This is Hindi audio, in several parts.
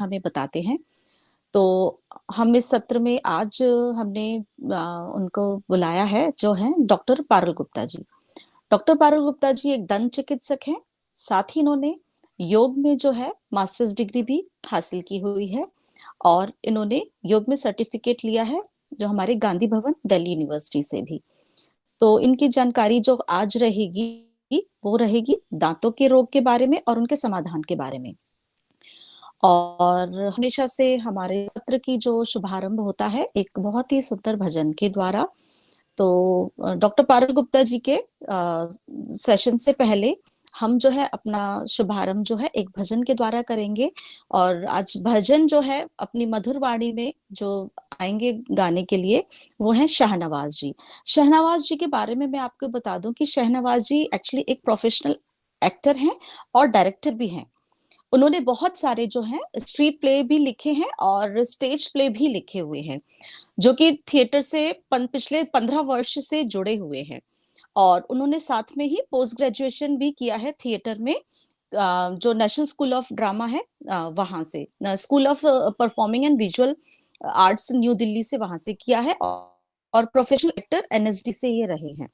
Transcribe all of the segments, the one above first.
हमें बताते हैं। तो हम इस सत्र में आज हमने उनको बुलाया है, जो है डॉक्टर पारुल गुप्ता जी। डॉक्टर पारुल गुप्ता जी एक दंत चिकित्सक हैं। साथ ही इन्होंने योग में जो है मास्टर्स डिग्री भी हासिल की हुई है, और इन्होंने योग में सर्टिफिकेट लिया है, जो हमारे गांधी भवन दिल्ली यूनिवर्सिटी से भी। तो इनकी जानकारी जो आज रहेगी, वो रहेगी दांतों के रोग के बारे में और उनके समाधान के बारे में। और हमेशा से हमारे सत्र की जो शुभारंभ होता है एक बहुत ही सुंदर भजन के द्वारा। तो डॉक्टर पारुल गुप्ता जी के सेशन से पहले हम जो है अपना शुभारंभ जो है एक भजन के द्वारा करेंगे। और आज भजन जो है अपनी मधुर वाणी में जो आएंगे गाने के लिए, वो है शाहनवाज जी। शाहनवाज जी के बारे में मैं आपको बता दूं कि शाहनवाज जी एक्चुअली एक प्रोफेशनल एक्टर हैं और डायरेक्टर भी हैं। उन्होंने बहुत सारे जो हैं स्ट्रीट प्ले भी लिखे हैं और स्टेज प्ले भी लिखे हुए हैं, जो कि थिएटर से पिछले 15 वर्ष से जुड़े हुए हैं। और उन्होंने साथ में ही पोस्ट ग्रेजुएशन भी किया है थिएटर में, जो नेशनल स्कूल ऑफ ड्रामा है, वहां से school of performing and visual arts new Delhi से वहां से किया है। और प्रोफेशनल एक्टर एनएसडी से ये रहे हैं।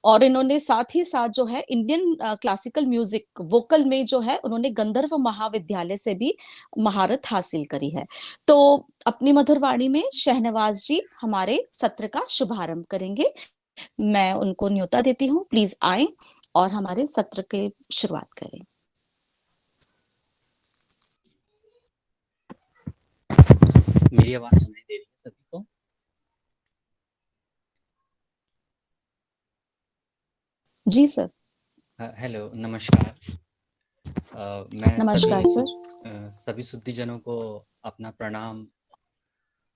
और इन्होंने साथ ही साथ जो है इंडियन क्लासिकल म्यूजिक वोकल में जो है उन्होंने गंधर्व महाविद्यालय से भी महारत हासिल करी है। तो अपनी मधुर वाणी में शहनवाज जी हमारे सत्र का शुभारंभ करेंगे। मैं उनको न्योता देती हूँ, प्लीज आए और हमारे सत्र की शुरुआत करें। मेरी आवाज सुनाई दे रही है सभी को? जी सर। हेलो, नमस्कार। मैं नमस्कार सर। सभी शुद्धिजनों को अपना प्रणाम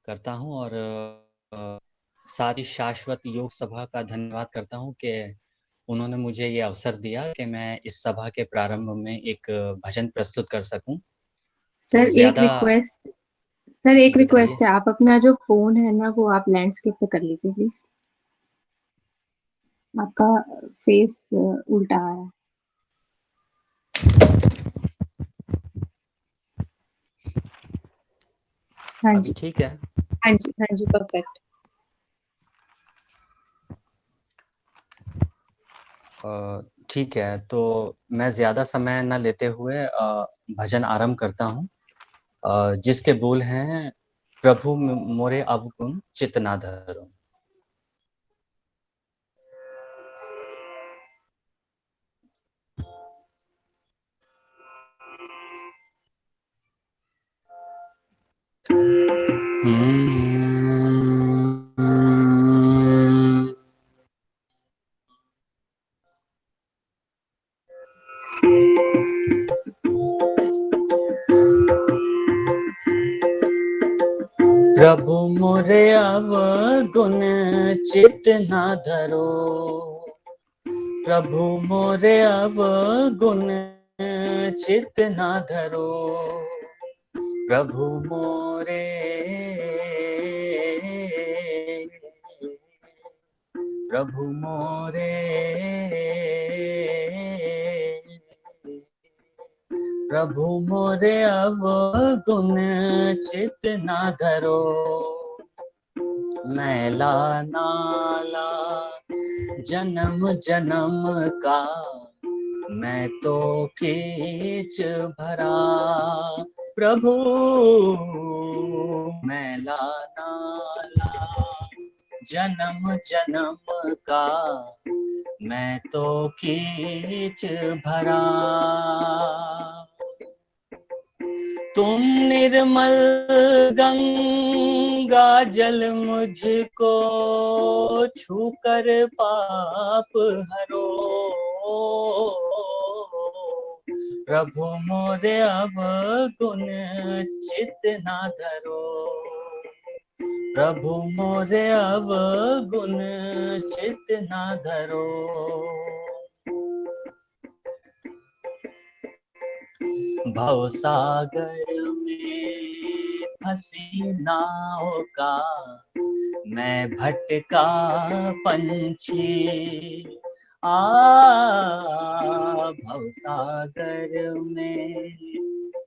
करता हूं, और साथ ही शाश्वत योग सभा का धन्यवाद करता हूं कि उन्होंने मुझे ये अवसर दिया कि मैं इस सभा के प्रारंभ में एक भजन प्रस्तुत कर सकूं। तो सर एक ज्यादा रिक्वेस्ट सर एक बताइए। रिक्वेस्ट है, आप अपना जो फोन है ना वो आप लैंडस्केप पे कर लीजिए प्लीज। आपका फेस उल्टा आ रहा है। हाँ अभी जी, ठीक है? हाँ जी, हाँ जी, परफेक्ट। ठीक है, तो मैं ज़्यादा समय न लेते हुए भजन आरंभ करता हूँ, जिसके बोल हैं, प्रभु मोरे अवगुण चित्त ना धरो। प्रभु मोरे अवगुण चित्त ना धरो, प्रभु मोरे अवगुण चित्त ना धरो, प्रभु मोरे प्रभु मोरे प्रभु मोरे अवगुण चित्त ना धरो, मैला नाला जन्म जन्म का मैं तो कीच भरा, प्रभु मैला नाला जन्म जन्म का मैं तो कीच भरा, तुम निर्मल गंगा जल मुझको छूकर पाप हरो, प्रभु मोरे अवगुण चित्त ना धरो, प्रभु मोरे अवगुण चित्त ना धरो, भव सागर में फंसी नाव का मैं भटका पंछी, भव सागर में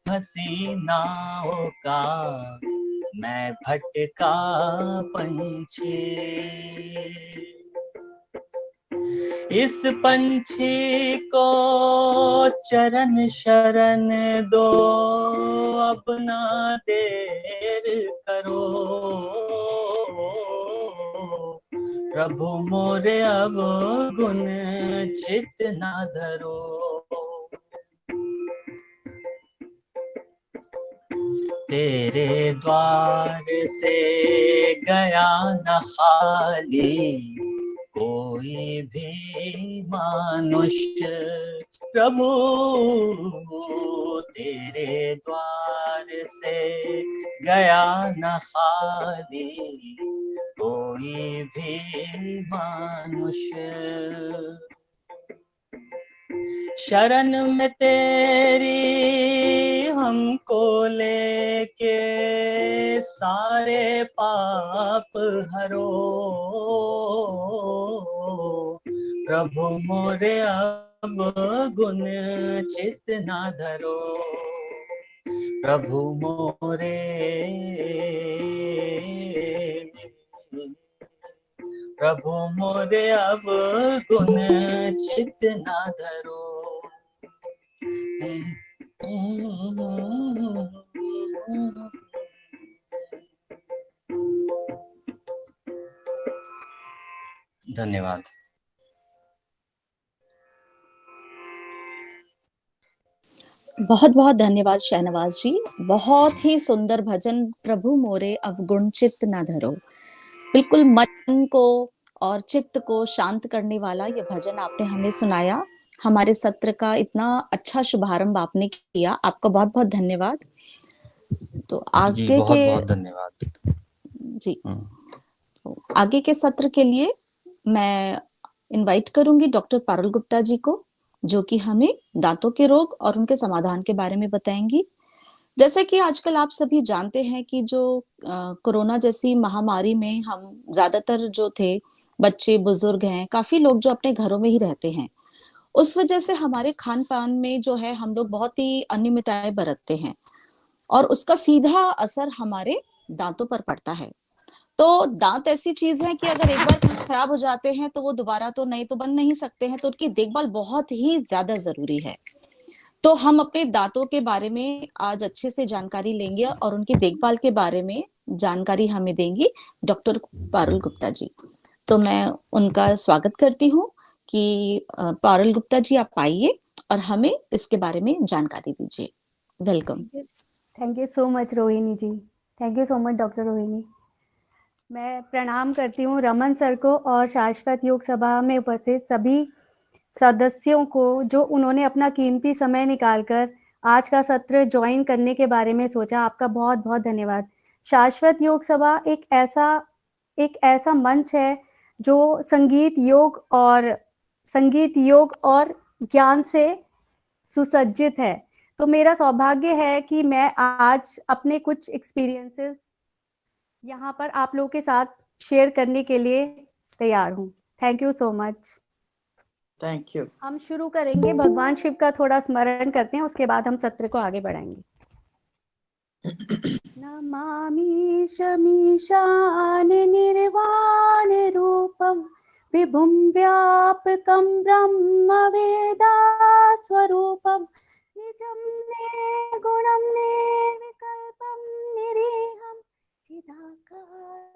हसीनाओं का मैं भटका पंछी। इस पंछी को चरण शरण दो, अब ना देर करो। प्रभु मोरे अब गुण चित ना धरो। तेरे द्वार से गया न खाली कोई भी मनुष्य। प्रभु तेरे द्वार से गया न खाली कोई भी मनुष्य। शरण में तेरी हमको लेके सारे पाप हरो। प्रभु मोरे अब गुण चित ना धरो। प्रभु मोरे प्रभु मोरे अब गुण चित ना धरो। धन्यवाद। बहुत बहुत धन्यवाद शहनवाज जी। बहुत ही सुंदर भजन, प्रभु मोरे अवगुण चित्त न धरो। बिल्कुल मन को और चित्त को शांत करने वाला ये भजन आपने हमें सुनाया। हमारे सत्र का इतना अच्छा शुभारंभ आपने किया, आपका बहुत बहुत धन्यवाद। तो जी आगे बहुत के बहुत धन्यवाद जी तो आगे के सत्र के लिए मैं इनवाइट करूंगी डॉक्टर पारुल गुप्ता जी को, जो कि हमें दांतों के रोग और उनके समाधान के बारे में बताएंगी। जैसे कि आजकल आप सभी जानते हैं कि जो कोरोना जैसी महामारी में हम ज्यादातर जो थे बच्चे बुजुर्ग हैं, काफी लोग जो अपने घरों में ही रहते हैं, उस वजह से हमारे खान पान में जो है हम लोग बहुत ही अनियमितताएं बरतते हैं और उसका सीधा असर हमारे दांतों पर पड़ता है। तो दांत ऐसी चीज है कि अगर एक बार खराब हो जाते हैं तो वो दोबारा तो नए तो बन नहीं सकते हैं, तो उनकी देखभाल बहुत ही ज्यादा जरूरी है। तो हम अपने दांतों के बारे में आज अच्छे से जानकारी लेंगे और उनकी देखभाल के बारे में जानकारी हमें देंगी डॉक्टर पारुल गुप्ता जी। तो मैं उनका स्वागत करती हूँ कि पारुल गुप्ता जी आप आइए और हमें इसके बारे में जानकारी दीजिए। Welcome. Thank you so much Rohini ji. Thank you so much doctor Rohini. मैं प्रणाम करती हूँ रमन सर को और शाश्वत योग सभा में उपस्थित सभी सदस्यों को, जो उन्होंने अपना कीमती समय निकालकर आज का सत्र ज्वाइन करने के बारे में सोचा। आपका बहुत बहुत धन्यवाद। शाश्वत योग सभा एक ऐसा मंच है जो संगीत योग और ज्ञान से सुसज्जित है। तो मेरा सौभाग्य है कि मैं आज अपने कुछ एक्सपीरियंसेस यहाँ पर आप लोगों के साथ शेयर करने के लिए तैयार हूँ। Thank you so much. Thank you. हम शुरू करेंगे, भगवान शिव का थोड़ा स्मरण करते हैं, उसके बाद हम सत्र को आगे बढ़ाएंगे। नमामि शमीशान निर्वाण रूपम विभुं व्यापकं ब्रह्म वेदा स्वरूपम निजं निर्गुणं निर्विकल्पं निरीहं चिदाकाशमाकाशवासं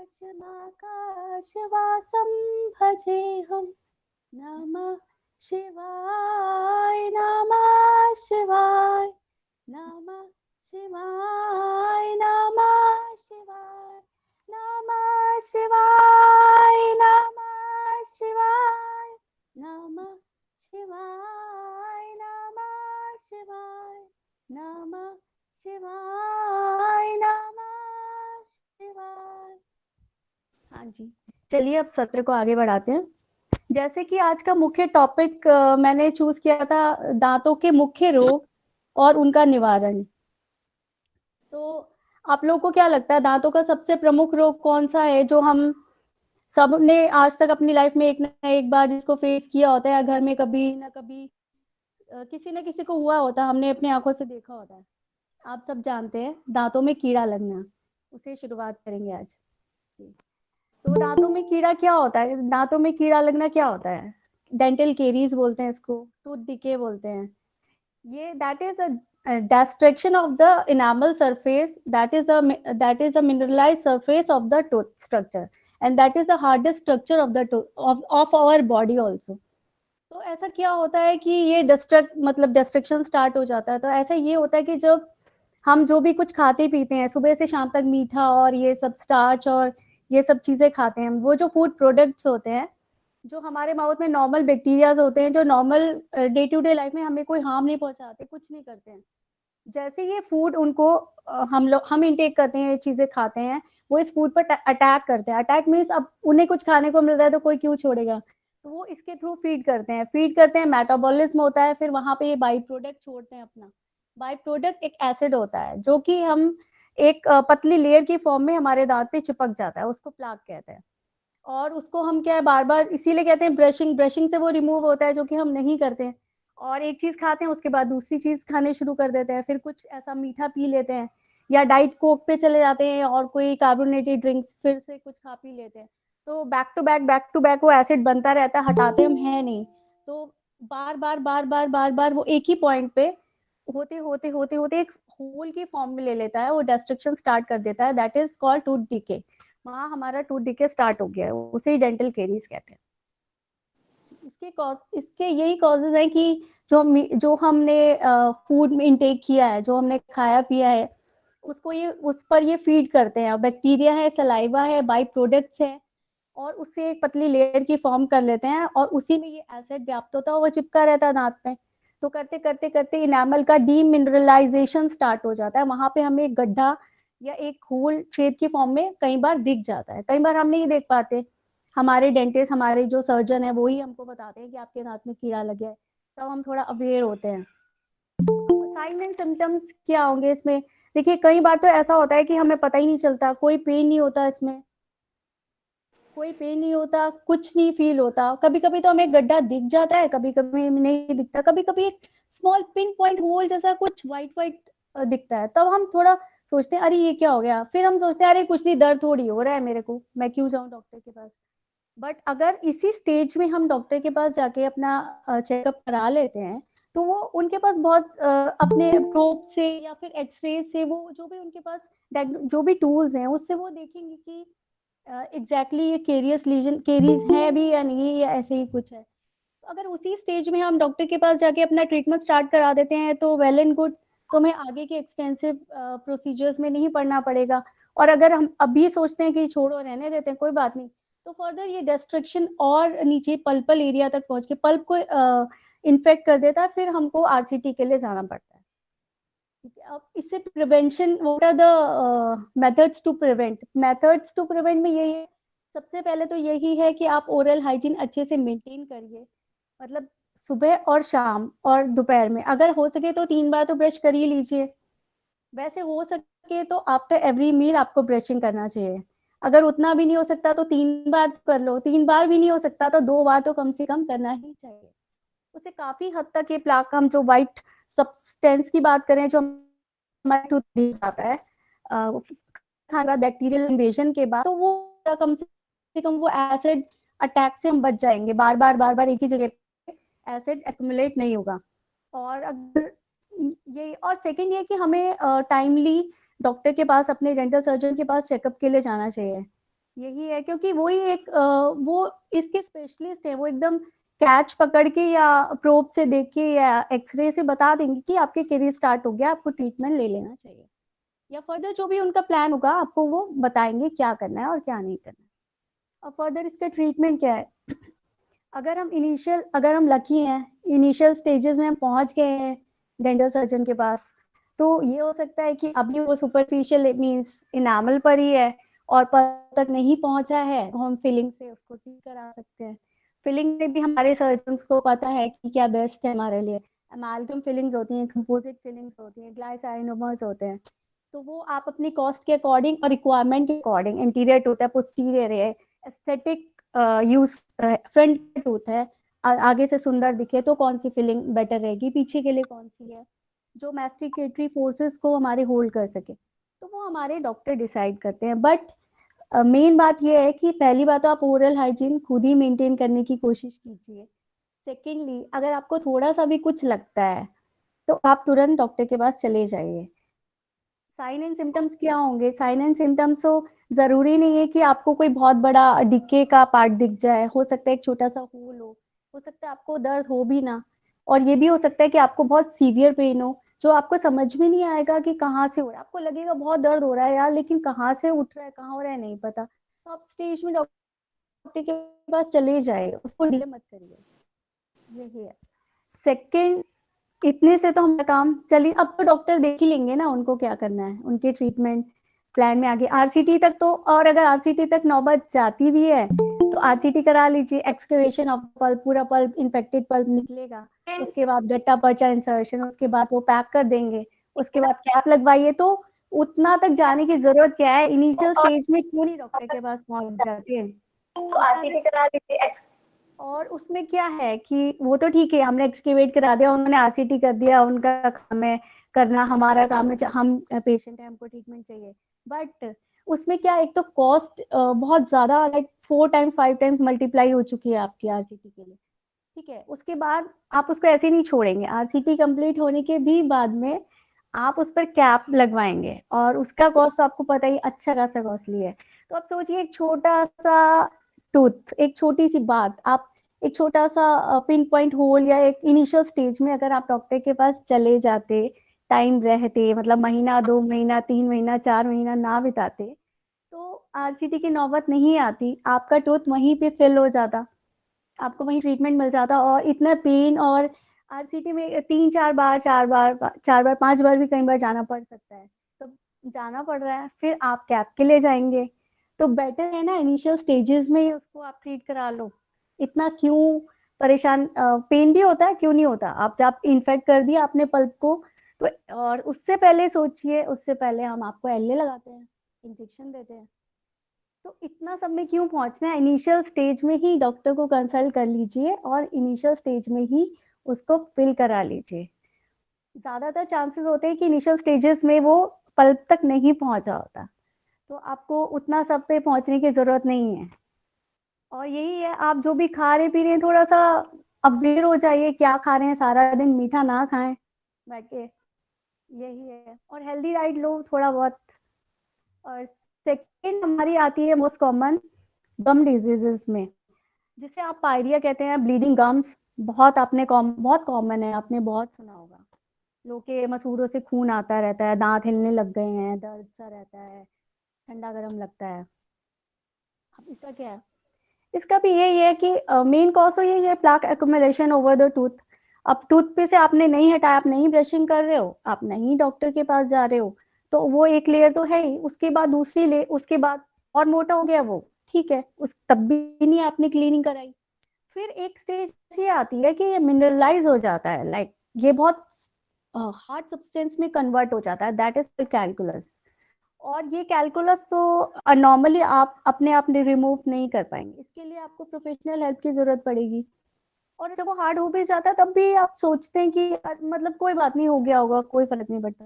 भजेऽहं। नमः शिवाय नमः शिवाय नमः शिवाय नमः शिवाय नमः शिवाय नमः शिवाय नमः शिवाय नमः शिवाय नमः शिवाय नमः शिवाय। हाँ जी, चलिए अब सत्र को आगे बढ़ाते हैं। जैसे कि आज का मुख्य टॉपिक मैंने चूज किया था दांतों के मुख्य रोग और उनका निवारण। तो आप लोगों को क्या लगता है दांतों का सबसे प्रमुख रोग कौन सा है, जो हम सब ने आज तक अपनी लाइफ में एक ना एक बार जिसको फेस किया होता है, या घर में कभी ना कभी किसी न किसी को हुआ होता है, हमने अपनी आंखों से देखा होता है। आप सब जानते हैं दांतों में कीड़ा लगना, उसे शुरुआत करेंगे आज जी। तो दांतों में कीड़ा क्या होता है, दांतों में कीड़ा लगना क्या होता है? डेंटल केरीज बोलते हैं इसको, टूथ डिके बोलते हैं। ये that is a destruction of the enamel surface, that is the mineralized surface of the tooth structure, and that is the hardest structure of the tooth of our body also. तो ऐसा क्या होता है कि ये डिस्ट्रक्शन स्टार्ट हो जाता है। तो ऐसा ये होता है कि जब हम जो भी कुछ खाते पीते हैं सुबह से शाम तक, मीठा और ये सब स्टार्च और ये सब चीज़ें खाते हैं, वो जो फूड प्रोडक्ट्स होते हैं जो हमारे माउथ में नॉर्मल बैक्टीरियाज होते हैं, जो normal day to day life में हमें कोई हार्म नहीं पहुंचाते, कुछ नहीं करते हैं, जैसे ये फूड उनको हम इंटेक करते हैं, ये चीज़ें खाते हैं, वो इस फूड पर अटैक करते हैं। अटैक मीन्स अब उन्हें कुछ खाने को मिल रहा है तो कोई क्यों छोड़ेगा, तो वो इसके थ्रू फीड करते हैं, मेटाबॉलिज्म होता है, फिर वहाँ पे ये बाई प्रोडक्ट छोड़ते हैं अपना। बाई प्रोडक्ट एक एसिड होता है जो कि हम एक पतली लेयर की फॉर्म में हमारे दांत पे चिपक जाता है, उसको प्लाक कहते हैं। और उसको हम क्या है बार बार इसीलिए कहते हैं ब्रशिंग से वो रिमूव होता है, जो कि हम नहीं करते हैं। और एक चीज़ खाते हैं उसके बाद दूसरी चीज़ खाने शुरू कर देते हैं, फिर कुछ ऐसा मीठा पी लेते हैं या डाइट कोक पे चले जाते हैं और कोई कार्बोनेटेड ड्रिंक्स फिर से कुछ खा पी लेते हैं। तो बैक टू बैक वो एसिड बनता रहता है, हटाते हम है नहीं। तो बार बार वो एक ही पॉइंट पे होते एक होल की फॉर्म में ले लेता है, वो डिस्ट्रक्शन स्टार्ट कर देता है, that is called tooth decay. वहाँ हमारा टूथ डिके स्टार्ट हो गया है, उसे ही डेंटल केरीज कहते हैं। इसके यही कॉजेज हैं कि जो हमने फूड में इंटेक किया है, जो हमने खाया पिया है, उस पर ये फीड करते हैं। बैक्टीरिया है, सलाइवा है, बाई प्रोडक्ट्स है, और उससे एक पतली लेयर की फॉर्म कर लेते हैं और उसी में ये एसिड व्याप्त होता है, वो चिपका रहता है दांत में। तो करते इनामल का डीमिनरलाइजेशन स्टार्ट हो जाता है, वहां पे हमें एक गड्ढा या एक होल छेद की फॉर्म में कई बार दिख जाता है, कई बार हम नहीं देख पाते। हमारे डेंटिस्ट, हमारे जो सर्जन है, वो ही हमको बताते हैं कि आपके दांत में कीड़ा लग गया है, तब हम थोड़ा अवेयर होते हैं। साइन एंड सिम्टम्स क्या होंगे इसमें? देखिए, कई बार तो ऐसा होता है कि हमें पता ही नहीं चलता, कोई पेन नहीं होता इसमें, कोई पेन नहीं होता, कुछ नहीं फील होता। कभी कभी तो हमें गड्ढा दिख जाता है, कभी कभी नहीं दिखता, कभी कभी एक स्मॉल पिन पॉइंट होल जैसा कुछ वाइट दिखता है, तब हम थोड़ा सोचते हैं अरे ये क्या हो गया, फिर हम सोचते हैं अरे कुछ नहीं, दर्द थोड़ी हो रहा है मेरे को, मैं क्यों जाऊं डॉक्टर के पास। बट अगर इसी स्टेज में हम डॉक्टर के पास जाके अपना चेकअप करा लेते हैं, तो वो उनके पास बहुत अपने प्रोब से या फिर एक्सरे से, वो जो भी उनके पास जो भी टूल्स हैं, उससे वो देखेंगे कि एग्जैक्टली ये केरीज है भी या नहीं, या ऐसे ही कुछ है। तो अगर उसी स्टेज में हम डॉक्टर के पास जाके अपना ट्रीटमेंट स्टार्ट करा देते हैं तो वेल एंड गुड, तो हमें आगे के एक्सटेंसिव प्रोसीजर्स में नहीं पड़ना पड़ेगा। और अगर हम अभी सोचते हैं कि छोड़ो, रहने देते हैं, कोई बात नहीं, तो फर्दर ये डिस्ट्रक्शन और नीचे पल्पल एरिया तक पहुंच के पल्प को इन्फेक्ट कर देता है, फिर हमको आरसीटी के लिए जाना पड़ता है। ठीक है, अब इससे prevention, what are the methods to prevent में यही है, सबसे पहले तो यही है कि आप ओरल हाइजीन अच्छे से मेंटेन करिए, मतलब सुबह और शाम और दोपहर में अगर हो सके तो 3 बार तो ब्रश कर ही लीजिए। वैसे हो सके तो आफ्टर एवरी मील आपको ब्रशिंग करना चाहिए। अगर उतना भी नहीं हो सकता तो 3 बार कर लो, 3 बार भी नहीं हो सकता तो 2 बार तो कम से कम करना ही चाहिए। उससे काफी हद तक ये प्लाक, हम जो व्हाइट सब्सटेंस की बात करें, जो हमारे टूथ जाता है खाने के बाद बैक्टीरियल इन्वेजन के बाद, तो वो कम से कम वो एसिड अटैक से हम बच जाएंगे। बार बार एक ही जगह पे एसिड एक्युमुलेट नहीं होगा। और अगर ये, और सेकंड ये कि हमें टाइमली डॉक्टर के पास, अपने डेंटल सर्जन के पास चेकअप के लिए जाना चाहिए। यही है, क्योंकि वही एक वो इसके स्पेशलिस्ट है, वो एकदम कैच पकड़ के या प्रोब से देख के या एक्सरे से बता देंगे कि आपके केरीज स्टार्ट हो गया, आपको ट्रीटमेंट ले लेना चाहिए, या फर्दर जो भी उनका प्लान होगा आपको वो बताएंगे क्या करना है और क्या नहीं करना है। और फर्दर इसका ट्रीटमेंट क्या है, अगर हम लकी हैं, इनिशियल स्टेजेस में हम पहुंच गए हैं डेंटल सर्जन के पास, तो ये हो सकता है कि अभी वो सुपरफिशियल मींस इनामल पर ही है और पर तक नहीं पहुंचा है, तो हम फिलिंग से उसको ठीक करा सकते हैं। फिलिंग में भी हमारे सर्जन्स को पता है कि क्या बेस्ट है हमारे लिए। अमाल्गम फिलिंग्स होती हैं, कंपोजिट फिलिंग्स होती हैं, ग्लाइसाइनोमर्स होते हैं, तो वो आप अपनी कॉस्ट के अकॉर्डिंग और रिक्वायरमेंट के अकॉर्डिंग, इंटीरियर टूथ है, पोस्टीरियर है, एस्थेटिक यूज फ्रंट टूथ है, आगे से सुंदर दिखे तो कौन सी फिलिंग बेटर रहेगी, पीछे के लिए कौन सी है, जो मैस्टिकेटरी फोर्सेस को हमारे होल्ड कर सके, तो वो हमारे डॉक्टर डिसाइड करते हैं। बट मेन बात ये है कि पहली बात तो आप ओरल हाइजीन खुद ही मेंटेन करने की कोशिश कीजिए। सेकेंडली, अगर आपको थोड़ा सा भी कुछ लगता है तो आप तुरंत डॉक्टर के पास चले जाइए। साइन एंड सिम्टम्स क्या होंगे? साइन एंड सिम्टम्स तो जरूरी नहीं है कि आपको कोई बहुत बड़ा डिके का पार्ट दिख जाए, हो सकता है एक छोटा सा होल हो सकता है आपको दर्द हो भी ना, और ये भी हो सकता है कि आपको बहुत सीवियर पेन हो जो आपको समझ में नहीं आएगा कि कहाँ से हो रहा है। आपको लगेगा बहुत दर्द हो रहा है यार, लेकिन कहाँ से उठ रहा है, कहाँ हो रहा है नहीं पता, तो आप स्टेज में डॉक्टर के पास चले जाइए, उसको डिले मत करिए। यही है। सेकेंड, इतने से तो हमारा काम चलिए, अब तो डॉक्टर देख ही लेंगे ना उनको क्या करना है, उनके ट्रीटमेंट प्लान में आगे आरसीटी तक तो, और अगर आरसीटी तक नौबत जाती भी है तो आरसीटी करा लीजिए, एक्सकवेशन ऑफ पल्प, पूरा पल्प इन्फेक्टेड पल्प निकलेगा, उसके बाद गट्टा पर्चा इंसर्शन, उसके बाद वो पैक कर देंगे, उसके बाद कैप लगवाइए। तो उतना तक जाने की जरूरत क्या है? इनिशियल स्टेज में क्यों नहीं डॉक्टर के पास पहुंच जाते हैं? तो आरसीटी करा लीजिए। और उसमें क्या है कि वो तो ठीक है, हमने एक्सकेवेट करा दिया, उन्होंने आरसीटी कर दिया, उनका काम है करना, हमारा काम है, हम पेशेंट है, हमको ट्रीटमेंट चाहिए। बट उसमें क्या, एक तो कॉस्ट बहुत ज्यादा, लाइक 4 टाइम्स 5 टाइम्स मल्टीप्लाई हो चुकी है आपकी आरसीटी के लिए। ठीक है, उसके बाद आप उसको ऐसे नहीं छोड़ेंगे, आरसीटी कंप्लीट होने के भी बाद में आप उस पर कैप लगवाएंगे, और उसका कॉस्ट आपको पता ही अच्छा खासा कॉस्टली है। तो आप सोचिए, एक छोटा सा टूथ, एक छोटी सी बात, आप एक छोटा सा पिन पॉइंट होल या एक इनिशियल स्टेज में अगर आप डॉक्टर के पास चले जाते, टाइम रहते, मतलब महीना 2 महीना 3 महीना 4 महीना ना बिताते, तो आरसीटी की नौबत नहीं आती, आपका टूथ वहीं पे फिल हो जाता, आपको वहीं ट्रीटमेंट मिल जाता। और इतना पेन, और आरसीटी में 3-4 बार 5 बार भी कई बार जाना पड़ सकता है, तो जाना पड़ रहा है, फिर आप कैप के लिए जाएंगे, तो बेटर है ना इनिशियल स्टेजेस में ही उसको आप ट्रीट करा लो। इतना क्यों परेशान? पेन भी होता है, क्यों नहीं होता? आप जब इन्फेक्ट कर दिया आपने पल्प को, तो और उससे पहले सोचिए, उससे पहले हम आपको एलए लगाते हैं, इंजेक्शन देते हैं, तो इतना सब में क्यों पहुंचना है? इनिशियल स्टेज में ही डॉक्टर को कंसल्ट कर लीजिए और इनिशियल स्टेज में ही उसको फिल करा लीजिए। ज्यादातर चांसेस होते हैं कि इनिशियल स्टेजेस में वो पल्प तक नहीं पहुंचा होता, तो आपको उतना सब पे पहुंचने की जरूरत नहीं है। और यही है, आप जो भी खा रहे पी रहे हैं, थोड़ा सा अवेयर हो जाइए, क्या खा रहे हैं, सारा दिन मीठा ना खाएं बैठ के, यही है। और हेल्दी डाइट लो थोड़ा बहुत। और सेकेंड हमारी आती है मोस्ट कॉमन गम डिजीजेस में, जिसे आप पायरिया कहते हैं, ब्लीडिंग गम्स, बहुत कॉमन है, आपने बहुत सुना होगा, लोग के मसूड़ों से खून आता रहता है, दांत हिलने लग गए हैं, दर्द सा रहता है, ठंडा गर्म लगता है। अब इसका क्या है? इसका भी यही है कि मेन कॉज तो यही है, plaque accumulation over the tooth. अब टूथ पे से आपने नहीं हटाया, आप नहीं ब्रशिंग कर रहे हो, आप नहीं डॉक्टर के पास जा रहे हो, तो वो एक लेयर तो है ही, उसके बाद दूसरी लेयर, उसके बाद और मोटा हो गया वो, ठीक है, उस तब भी नहीं आपने क्लीनिंग कराई। फिर एक स्टेज ये आती है कि ये मिनरलाइज हो जाता है, लाइक ये बहुत हार्ड सब्सटेंस में कन्वर्ट हो जाता है, दैट इज कैलकुलस। और ये कैलकुलस तो नॉर्मली आप अपने आप रिमूव नहीं कर पाएंगे, इसके लिए आपको प्रोफेशनल हेल्प की जरूरत पड़ेगी। और जब वो हार्ड हो भी जाता है तब भी आप सोचते हैं कि मतलब कोई बात नहीं, हो गया होगा, कोई फर्क नहीं पड़ता,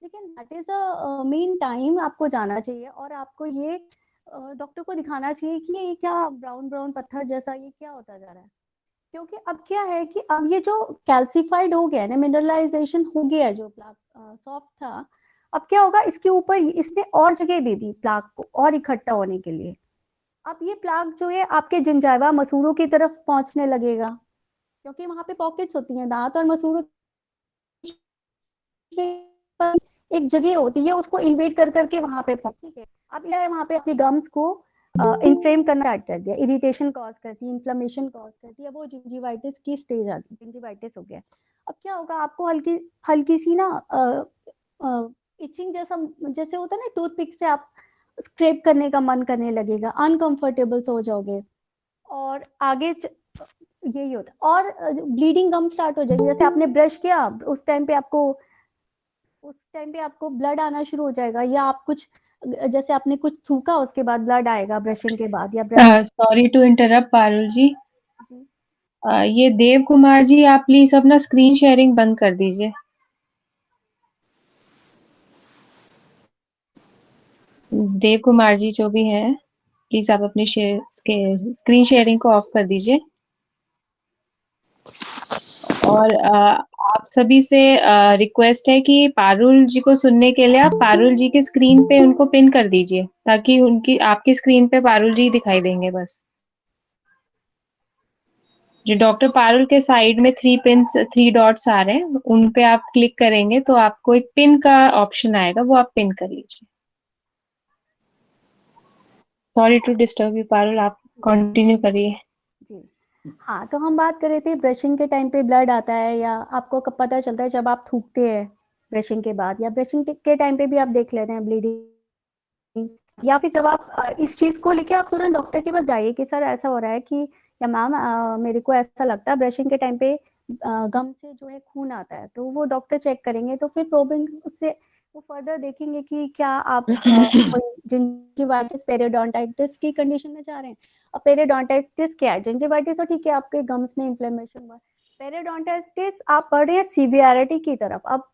लेकिन that is a main time आपको जाना चाहिए, और आपको ये डॉक्टर को दिखाना चाहिए कि ये क्या ब्राउन ब्राउन पत्थर जैसा ये क्या होता जा रहा है। क्योंकि अब क्या है कि अब ये जो कैल्सिफाइड हो गया है ना, मिनरलाइजेशन हो गया है, जो प्लाक सॉफ्ट था, अब क्या होगा, इसके ऊपर इसने और जगह दे दी प्लाक को और इकट्ठा होने के लिए। अब ये प्लाक जो है आपके जिंजाइवा मसूड़ों की तरफ पहुंचने लगेगा, क्योंकि वहां पे पॉकेट्स होती हैं, दांत और मसूड़ों में एक जगह होती है, उसको इन्वेट कर करके वहां पे पहुंच, ठीक है। अब यह है, वहां पे आपके गम्स को इन्फ्लेम करना स्टार्ट कर दिया, इरिटेशन कॉज करती है, इन्फ्लेमेशन कॉज करती है, वो जिंजिवाइटिस की स्टेज आती है, जिंजिवाइटिस हो गया। अब क्या होगा, आपको हल्की हल्की सी ना इचिंग जैसा, जैसे होता है ना, टूथपिक से आप स्क्रैप करने का मन करने लगेगा, अनकंफर्टेबल हो जाओगे, और आगे यही होता है। और ब्लीडिंग गम स्टार्ट हो जाएगी, जैसे आपने ब्रश किया उस टाइम पे आपको ब्लड आना शुरू हो जाएगा, या आप कुछ जैसे आपने कुछ थूका उसके बाद ब्लड आएगा ब्रशिंग के बाद, या brush. Sorry to interrupt Parul ji. जी ये देव कुमार जी, आप प्लीज अपना स्क्रीन शेयरिंग बंद कर दीजिए। देव कुमार जी जो भी हैं, प्लीज आप अपनी स्क्रीन शेयरिंग को ऑफ कर दीजिए। और आप सभी से रिक्वेस्ट है कि पारुल जी को सुनने के लिए आप पारुल जी की स्क्रीन पे उनको पिन कर दीजिए, ताकि उनकी आपकी स्क्रीन पे पारुल जी दिखाई देंगे बस। जो डॉक्टर पारुल के साइड में 3 डॉट्स आ रहे हैं, उन पे आप क्लिक करेंगे तो आपको एक पिन का ऑप्शन आएगा, वो आप पिन कर लीजिए। Sorry to disturb you Parul, आप कंटिन्यू करिए। जी हाँ, तो हम बात कर रहे थे ब्रशिंग के टाइम पे ब्लड आता है, या आपको कब पता चलता है? जब आप थूकते हैं ब्रशिंग के बाद, या ब्रशिंग के टाइम पे भी आप देख लेते हैं ब्लीडिंग, या फिर जब आप इस चीज को लेके आप तुरंत डॉक्टर के पास जाइए कि सर ऐसा हो रहा है कि, या मैम मेरे को ऐसा लगता है ब्रशिंग के टाइम पे गम से जो है खून आता है, तो वो डॉक्टर चेक करेंगे, तो फिर प्रोबिंग उससे वो फर्दर देखेंगे कि क्या आप जिंजिवाइटिस पेरियोडोंटाइटिस की कंडीशन में जा रहे हैं। अब पेरियोडोंटाइटिस क्या है? जिंजिवाइटिस तो ठीक है, आपके गम्स में इन्फ्लेमेशन हुआ। पेरियोडोंटाइटिस आप बढ़ रहे हैं सीवियरिटी की तरफ, अब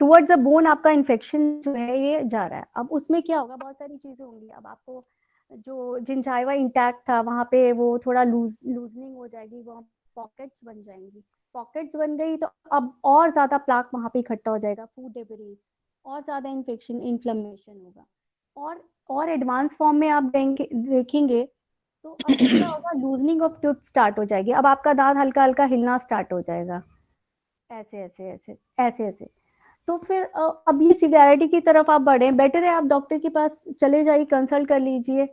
टुवर्ड्स द बोन आपका इन्फेक्शन जो है ये जा रहा है। अब उसमें क्या होगा, बहुत सारी चीजें होंगी। अब आपको जो जिंजाइवा इंटैक्ट था वहां पे वो थोड़ा लूजनिंग हो जाएगी, वहाँ पॉकेट्स बन जाएंगी। पॉकेट्स बन गई तो अब और ज्यादा प्लाक वहां पे इकट्ठा हो जाएगा, फूड डेब्रीज, और ज्यादा इन्फ्लेमेशन होगा। और एडवांस फॉर्म में आप देखेंगे तो अब क्या होगा, लूजनिंग ऑफ टूथ स्टार्ट हो जाएगी। अब आपका दांत हल्का हल्का हिलना स्टार्ट हो जाएगा, ऐसे ऐसे ऐसे ऐसे ऐसे। तो फिर अब ये सिवियरिटी की तरफ आप बढ़े, बेटर है आप डॉक्टर के पास चले जाइए, कंसल्ट कर लीजिए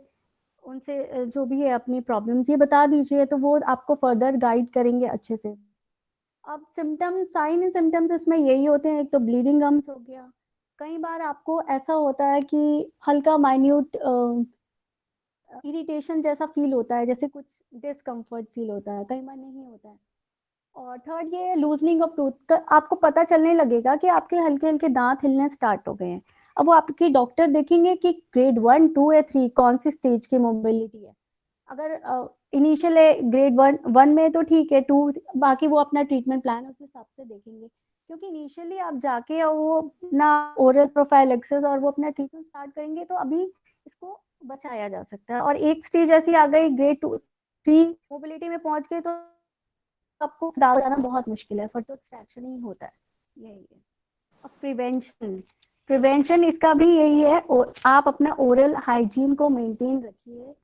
उनसे, जो भी है अपनी प्रॉब्लम्स ये बता दीजिए, तो वो आपको फर्दर गाइड करेंगे अच्छे से। अब सिम्टम्स, साइन एंड सिम्टम्स इसमें यही होते हैं, एक तो ब्लीडिंग गम्स हो गया। कई बार आपको ऐसा होता है कि हल्का माइन्यूट इरिटेशन जैसा फील होता है, जैसे कुछ डिस्कम्फर्ट फील होता है, कई बार नहीं होता है। और थर्ड ये लूजनिंग ऑफ टूथ, आपको पता चलने लगेगा कि आपके हल्के हल्के दांत हिलने स्टार्ट हो गए हैं। अब वो आपके डॉक्टर देखेंगे कि ग्रेड 1, 2 या 3 कौन सी स्टेज की मोबिलिटी है। अगर इनिशियल ग्रेड 1 में तो ठीक है, 2 बाकी वो अपना ट्रीटमेंट प्लान उस हिसाब से देखेंगे, क्योंकि इनिशियली आप जाके और वो अपना ओरल प्रोफाइलेक्सिस और वो अपना ट्रीटमेंट स्टार्ट करेंगे तो अभी इसको बचाया जा सकता है। और एक स्टेज ऐसी आ गई, ग्रेड 2 3 मोबिलिटी में पहुंच गए, तो आपको दाग जाना बहुत मुश्किल है, फिर तो एक्सट्रैक्शन ही होता है, यही है। अब प्रिवेंशन इसका भी यही है, आप अपना ओरल हाइजीन को मेंटेन रखिए,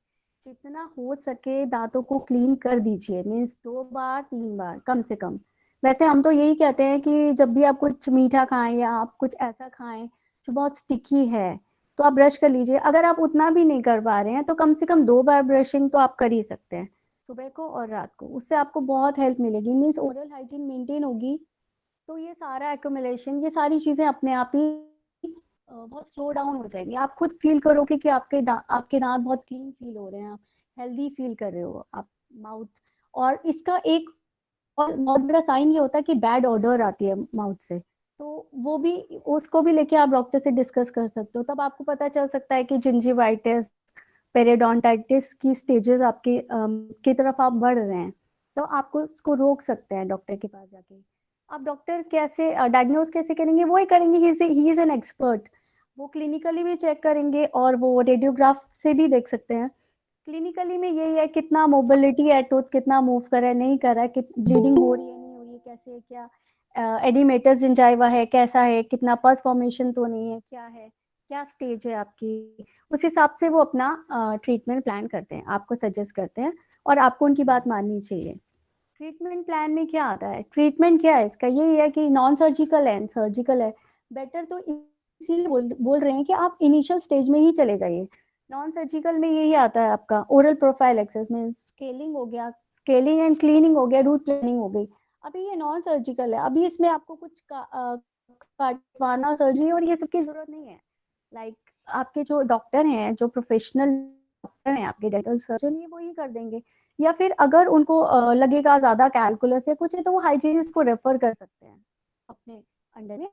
जितना हो सके दांतों को क्लीन कर दीजिए, मीन्स 2 बार 3 बार कम से कम। वैसे हम तो यही कहते हैं कि जब भी आप कुछ मीठा खाएं या आप कुछ ऐसा खाएं जो बहुत स्टिकी है, तो आप ब्रश कर लीजिए। अगर आप उतना भी नहीं कर पा रहे हैं तो कम से कम 2 बार ब्रशिंग तो आप कर ही सकते हैं, सुबह को और रात को। उससे आपको बहुत हेल्प मिलेगी, मीन्स ओरल हाइजीन मेंटेन होगी, तो ये सारा एक्यूमुलेशन, ये सारी चीजें अपने आप ही बहुत स्लो डाउन हो जाएगी। आप खुद फील करोगे कि आपके दांत बहुत क्लीन फील हो रहे हैं, आप हेल्दी फील कर रहे हो आप माउथ। और इसका एक और बहुत बड़ा साइन ये होता है कि बैड ऑडर आती है माउथ से, तो वो भी, उसको भी लेके आप डॉक्टर से डिस्कस कर सकते हो। तब आपको पता चल सकता है कि जिंजिवाइटिस पेरियोडोंटाइटिस की स्टेजेस आपके की तरफ आप बढ़ रहे हैं, तो आपको उसको रोक सकते हैं डॉक्टर के पास जाके। आप डॉक्टर कैसे डायग्नोज कैसे करेंगे, वो ही करेंगे, ही इज एन एक्सपर्ट। वो क्लिनिकली भी चेक करेंगे और वो रेडियोग्राफ से भी देख सकते हैं। क्लिनिकली में यही है, कितना मोबिलिटी है, टूथ कितना मूव कर रहा है, नहीं कर रहा है, ब्लीडिंग हो रही है नहीं हो रही है, कैसे है, क्या एडिमेटस जिंजाइवा है, कैसा है, कितना पस फॉर्मेशन तो नहीं है, क्या है, क्या स्टेज है आपकी। उस हिसाब से वो अपना ट्रीटमेंट प्लान करते हैं, आपको सजेस्ट करते हैं, और आपको उनकी बात माननी चाहिए। ट्रीटमेंट प्लान में क्या आता है, ट्रीटमेंट क्या है इसका, यही है कि नॉन सर्जिकल है, सर्जिकल है, बेटर तो इसीलिए बोल रहे हैं कि आप इनिशियल स्टेज में ही चले जाइए। नॉन सर्जिकल में यही आता है आपका ओरल प्रोफाइल एक्सेस में स्केलिंग हो गया, स्केलिंग एंड क्लीनिंग हो गया, रूट प्लानिंग हो गई। अभी ये नॉन सर्जिकल है, अभी इसमें आपको कुछ काटवाना, सर्जरी और ये सब की जरूरत नहीं है। लाइक आपके जो डॉक्टर हैं, जो प्रोफेशनल डॉक्टर हैं आपके डेंटल सर्जन, ये वही कर देंगे। या फिर अगर उनको लगेगा ज्यादा कैलकुलस या कुछ है, तो वो हाइजीनिस्ट को रेफर कर सकते हैं अपने अंडर में,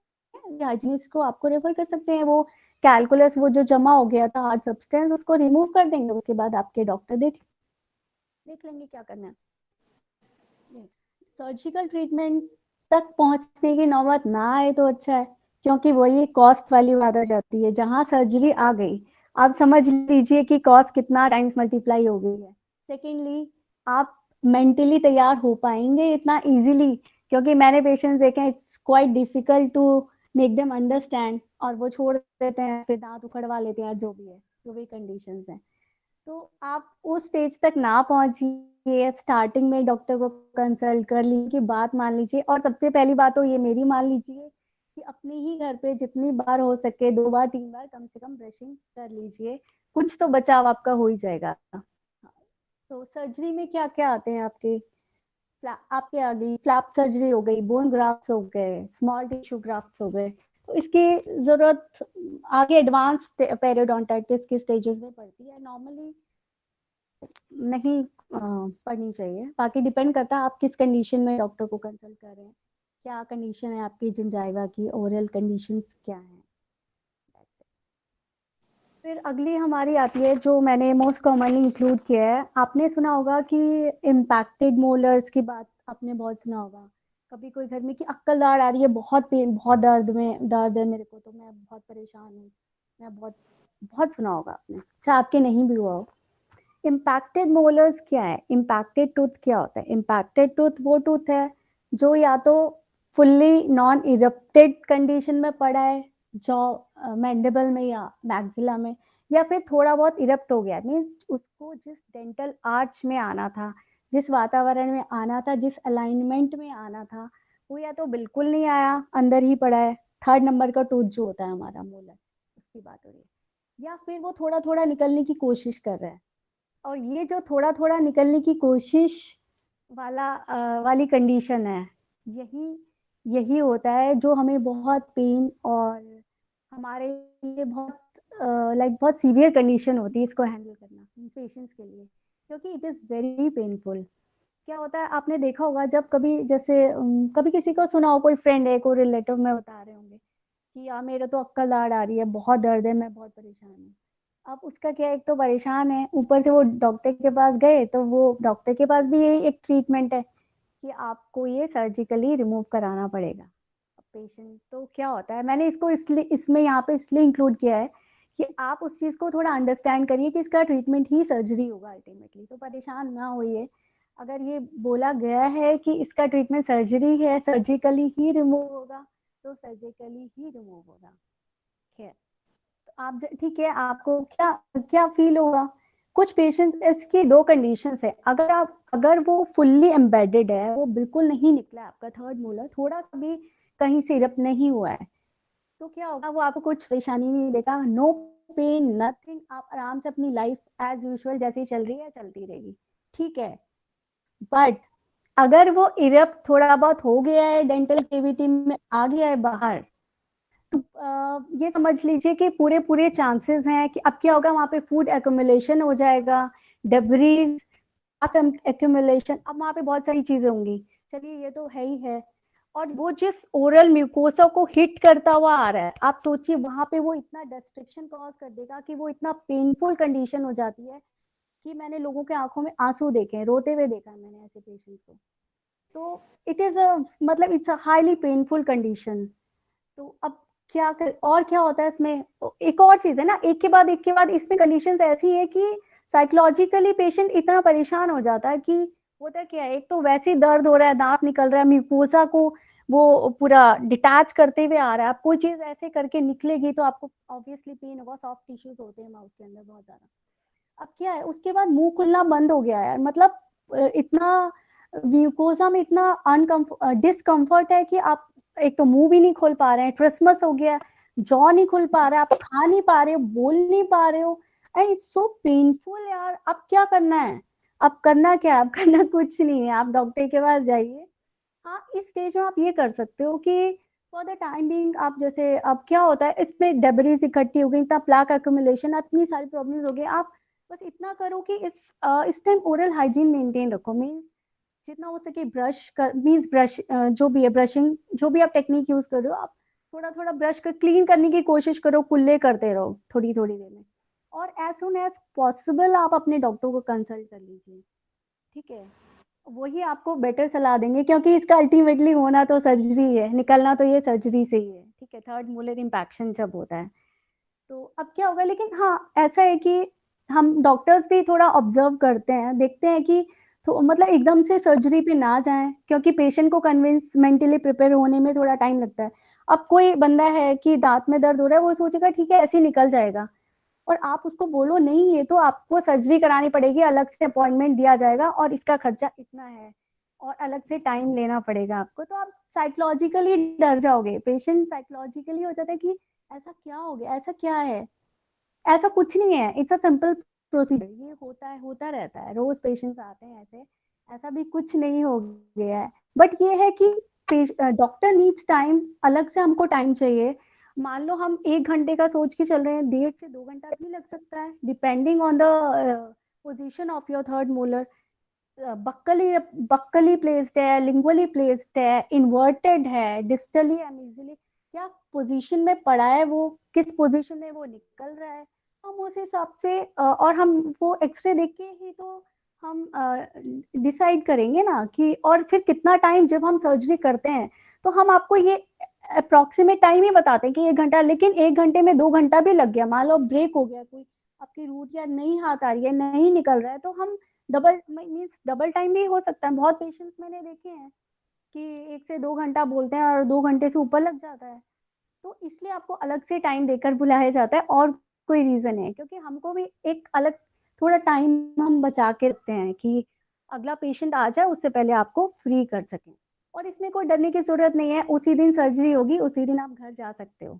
हाइजीनिस्ट को आपको रेफर कर सकते हैं। वो कैलकुलस, वो जो जमा हो गया था हार्ड सब्सटेंस, उसको रिमूव कर देंगे, उसके बाद आपके डॉक्टर देख लेंगे क्या करना है। सर्जिकल ट्रीटमेंट तक पहुंचने की नौबत ना आए तो अच्छा है, क्योंकि वही कॉस्ट वाली बात आ जाती है। जहां सर्जरी आ गई आप समझ लीजिए कि कॉस्ट कितना टाइम्स मल्टीप्लाई हो गई है। सेकेंडली, आप मेंटली तैयार हो पाएंगे इतना इजीली, क्योंकि मैंने पेशेंट्स देखे हैं, it's quite difficult to make them understand, और वो छोड़ देते हैं, फिर दांत उखड़वा लेते हैं, जो भी है, जो भी कंडीशंस हैं। तो आप उस स्टेज तक ना पहुंचिए, स्टार्टिंग में डॉक्टर को कंसल्ट कर लीजिए, कि बात मान लीजिए। और सबसे पहली बात तो ये मेरी मान लीजिए कि अपने ही घर पे जितनी बार हो सके, 2 बार 3 बार कम से कम ब्रशिंग कर लीजिए, कुछ तो बचाव आपका हो ही जाएगा। तो सर्जरी में क्या क्या आते हैं आपके? आपके आ गई फ्लैप सर्जरी हो गई, बोन ग्राफ्ट्स हो गए, स्मॉल टिश्यू ग्राफ्ट्स हो गए। तो इसकी जरूरत आगे एडवांस पेरियोडोंटाइटिस के स्टेजेस में पड़ती है, नॉर्मली नहीं पढ़नी चाहिए। बाकी डिपेंड करता है आप किस कंडीशन में डॉक्टर को कंसल्ट कर रहे हैं, क्या कंडीशन है आपकी जिंजाइवा की, ओरल कंडीशंस क्या हैं। फिर अगली हमारी आती है, जो मैंने मोस्ट कॉमनली इंक्लूड किया है, आपने सुना होगा कि इम्पैक्टेड मोलर्स की बात आपने बहुत सुना होगा। कभी कोई घर में कि अक्कल दाढ़ आ रही है, बहुत पेन, बहुत दर्द है मेरे को, तो मैं बहुत परेशान हूँ, मैं बहुत सुना होगा आपने, चाहे आपके नहीं भी हुआ हो। इम्पैक्टेड मोलर्स क्या है? इम्पैक्टेड टूथ क्या होता है? इम्पैक्टेड टूथ वो टूथ है जो या तो फुल्ली नॉन इरप्टेड कंडीशन में पड़ा है, जॉ मैंडिबल में या मैक्सिला में, या फिर थोड़ा बहुत इरप्ट हो गया, मीन्स उसको जिस डेंटल आर्च में आना था, जिस वातावरण में आना था, जिस अलाइनमेंट में आना था, वो या तो बिल्कुल नहीं आया, अंदर ही पड़ा है, 3rd नंबर का टूथ जो होता है हमारा मोलर, उसकी बात हो रही है, या फिर वो थोड़ा थोड़ा निकलने की कोशिश कर रहा है। और ये जो थोड़ा थोड़ा निकलने की कोशिश वाली कंडीशन है, यही होता है जो हमें बहुत पेन, और हमारे लिए बहुत बहुत सीवियर कंडीशन होती है इसको हैंडल करना पेशेंट्स के लिए, क्योंकि इट इज़ वेरी पेनफुल। क्या होता है, आपने देखा होगा, जब कभी जैसे कभी किसी को सुना हो, कोई फ्रेंड है, कोई रिलेटिव में बता रहे होंगे कि यार मेरे तो अक्कल दाढ़ आ रही है, बहुत दर्द है, मैं बहुत परेशान हूँ। अब उसका क्या, एक तो परेशान है, ऊपर से वो डॉक्टर के पास गए, तो वो डॉक्टर के पास भी यही एक ट्रीटमेंट है कि आपको ये सर्जिकली रिमूव कराना पड़ेगा। पेशेंट तो क्या होता है, मैंने इसको इसमें यहाँ पे इसलिए इंक्लूड किया है कि आप उस चीज़ को थोड़ा अंडरस्टैंड करिए कि इसका ट्रीटमेंट ही सर्जरी होगा अल्टीमेटली, तो परेशान ना होइए। अगर ये बोला गया है कि इसका ट्रीटमेंट सर्जरी है, सर्जिकली ही रिमूव होगा, तो सर्जिकली ही रिमूव होगा। खैर, आप ठीक है, आपको क्या क्या फील होगा? कुछ पेशेंट्स, इसकी 2 कंडीशंस है, अगर वो फुल्ली एम्बेडेड है, वो बिल्कुल नहीं निकला है आपका 3rd मोलर, थोड़ा सा भी कहीं से इरप्ट नहीं हुआ है, तो क्या होगा, वो आपको कुछ परेशानी नहीं देगा, नो पेन नथिंग, आप आराम से अपनी लाइफ एज यूजुअल जैसी चल रही है चलती रहेगी, ठीक है। बट अगर वो इरप्ट थोड़ा बहुत हो गया है, डेंटल कैविटी में आ गया है बाहर, तो ये समझ लीजिए कि पूरे चांसेस हैं कि अब क्या होगा, वहाँ पे फूड एक्यूमुलेशन हो जाएगा, डेब्रीज एक्यूमुलेशन, अब वहाँ पे बहुत सारी चीजें होंगी, चलिए ये तो है ही है। और वो जिस ओरल म्यूकोसा को हिट करता हुआ आ रहा है, आप सोचिए वहाँ पे वो इतना डिस्ट्रक्शन कॉज कर देगा कि वो इतना पेनफुल कंडीशन हो जाती है कि मैंने लोगों के आंखों में आंसू देखे हैं, रोते हुए देखा है मैंने ऐसे पेशेंट्स को। तो इट इज मतलब it's a highly painful condition. तो अब और क्या होता है इसमें, एक और चीज है ना, एक के बाद इसमें कंडीशंस ऐसी है कि साइकोलॉजिकली पेशेंट इतना परेशान हो जाता है कि होता क्या है, एक तो वैसे ही दर्द हो रहा है, दांत निकल रहा है, म्यूकोसा को वो पूरा डिटैच करते हुए आ रहा है, आप कोई चीज ऐसे करके निकलेगी तो आपको ऑब्वियसली पेन होगा, सॉफ्ट टिश्यूज होते हैं माउथ के अंदर बहुत ज्यादा। अब क्या है, उसके बाद मुंह खुलना बंद हो गया है, मतलब इतना म्यूकोसा में इतना डिस्कम्फर्ट है कि आप एक तो मुंह भी नहीं खोल पा रहे हैं, ट्रिस्मस हो गया, जॉ नहीं खुल पा रहा है, आप खा नहीं पा रहे हो, बोल नहीं पा रहे हो, एंड इट्स सो पेनफुल यार। अब क्या करना है, अब करना क्या है, अब करना कुछ नहीं है, आप डॉक्टर के पास जाइए। हाँ, इस स्टेज में आप ये कर सकते हो कि फॉर द टाइम बीइंग आप जैसे, अब क्या होता है, इसमें डेब्रीज इकट्ठी हो गई, इतना प्लाक एक्यूमुलेशन, इतनी सारी प्रॉब्लम्स हो गई, आप बस इतना करो कि इस टाइम ओरल हाइजीन मेंटेन रखो, मीन्स जितना हो सके ब्रश जो भी है, ब्रशिंग जो भी आप टेक्निक यूज कर रहे हो, आप थोड़ा थोड़ा ब्रश कर क्लीन करने की कोशिश करो, कुल्ले करते रहो थोड़ी थोड़ी देर में, और एज सुन एज पॉसिबल आप अपने डॉक्टर को कंसल्ट कर लीजिए, ठीक है। वही आपको बेटर सलाह देंगे, क्योंकि इसका अल्टीमेटली होना तो सर्जरी है, निकलना तो ये सर्जरी से ही है, ठीक है, 3rd मोलर इम्पैक्शन जब होता है। तो अब क्या होगा, लेकिन हाँ, ऐसा है कि हम डॉक्टर्स भी थोड़ा ऑब्जर्व करते हैं, देखते हैं कि तो मतलब एकदम से सर्जरी पे ना जाएँ, क्योंकि पेशेंट को कन्विंस मेंटली प्रिपेयर होने में थोड़ा टाइम लगता है। अब कोई बंदा है कि दाँत में दर्द हो रहा है, वो सोचेगा ठीक है ऐसे ही निकल जाएगा, और आप उसको बोलो नहीं ये तो आपको सर्जरी करानी पड़ेगी, अलग से अपॉइंटमेंट दिया जाएगा और इसका खर्चा इतना है और अलग से टाइम लेना पड़ेगा आपको, तो आप साइकोलॉजिकली डर जाओगे। पेशेंट साइकोलॉजिकली हो जाता है कि ऐसा क्या हो गया, ऐसा क्या है? ऐसा कुछ नहीं है, इट्स अ सिंपल प्रोसीजर, ये होता है, होता रहता है, रोज पेशेंट्स आते हैं ऐसे, ऐसा भी कुछ नहीं हो गया है। बट ये है कि डॉक्टर नीड्स टाइम, अलग से हमको टाइम चाहिए। मान लो हम 1 घंटे का सोच के चल रहे हैं, 1.5 से 2 घंटा भी लग सकता है, depending on the position of your third molar. बक्कली placed है, लिंगुअली प्लेस्ड है, इन्वर्टेड है, डिस्टली या मीजली, क्या पोजीशन में पड़ा है, वो किस पोजीशन में वो निकल रहा है, हम उस हिसाब से और हम वो एक्सरे देख के ही तो हम डिसाइड करेंगे ना कि, और फिर कितना टाइम, जब हम सर्जरी करते हैं तो हम आपको ये अप्रोक्सीमेट टाइम ही बताते हैं कि 1 घंटा, लेकिन 1 घंटे में 2 घंटा भी लग गया, मान लो ब्रेक हो गया, कोई आपकी रूट या नहीं हाथ आ रही है, नहीं निकल रहा है, तो हम डबल मीन्स डबल टाइम भी हो सकता है। बहुत पेशेंट्स मैंने देखे हैं कि 1 से 2 घंटा बोलते हैं और 2 घंटे से ऊपर लग जाता है, तो इसलिए आपको अलग से टाइम देकर बुलाया जाता है, और कोई रीज़न है क्योंकि हमको भी एक अलग थोड़ा टाइम हम बचा के रखते हैं कि अगला पेशेंट आ जाए उससे पहले आपको फ्री कर सकें, और इसमें कोई डरने की ज़रूरत नहीं है, उसी दिन सर्जरी होगी, उसी दिन आप घर जा सकते हो,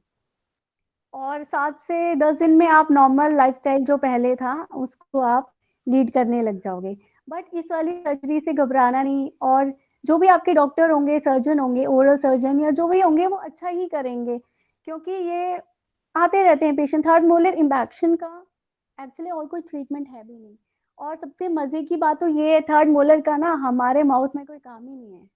और 7 से 10 दिन में आप नॉर्मल लाइफस्टाइल जो पहले था उसको आप लीड करने लग जाओगे। बट इस वाली सर्जरी से घबराना नहीं, और जो भी आपके डॉक्टर होंगे, सर्जन होंगे, ओरल सर्जन या जो भी होंगे, वो अच्छा ही करेंगे, क्योंकि ये आते रहते हैं पेशेंट। थर्ड मोलर इम्पैक्शन का एक्चुअली और कोई ट्रीटमेंट है भी नहीं, और सबसे मज़े की बात तो ये है, थर्ड मोलर का ना हमारे माउथ में कोई काम ही नहीं है,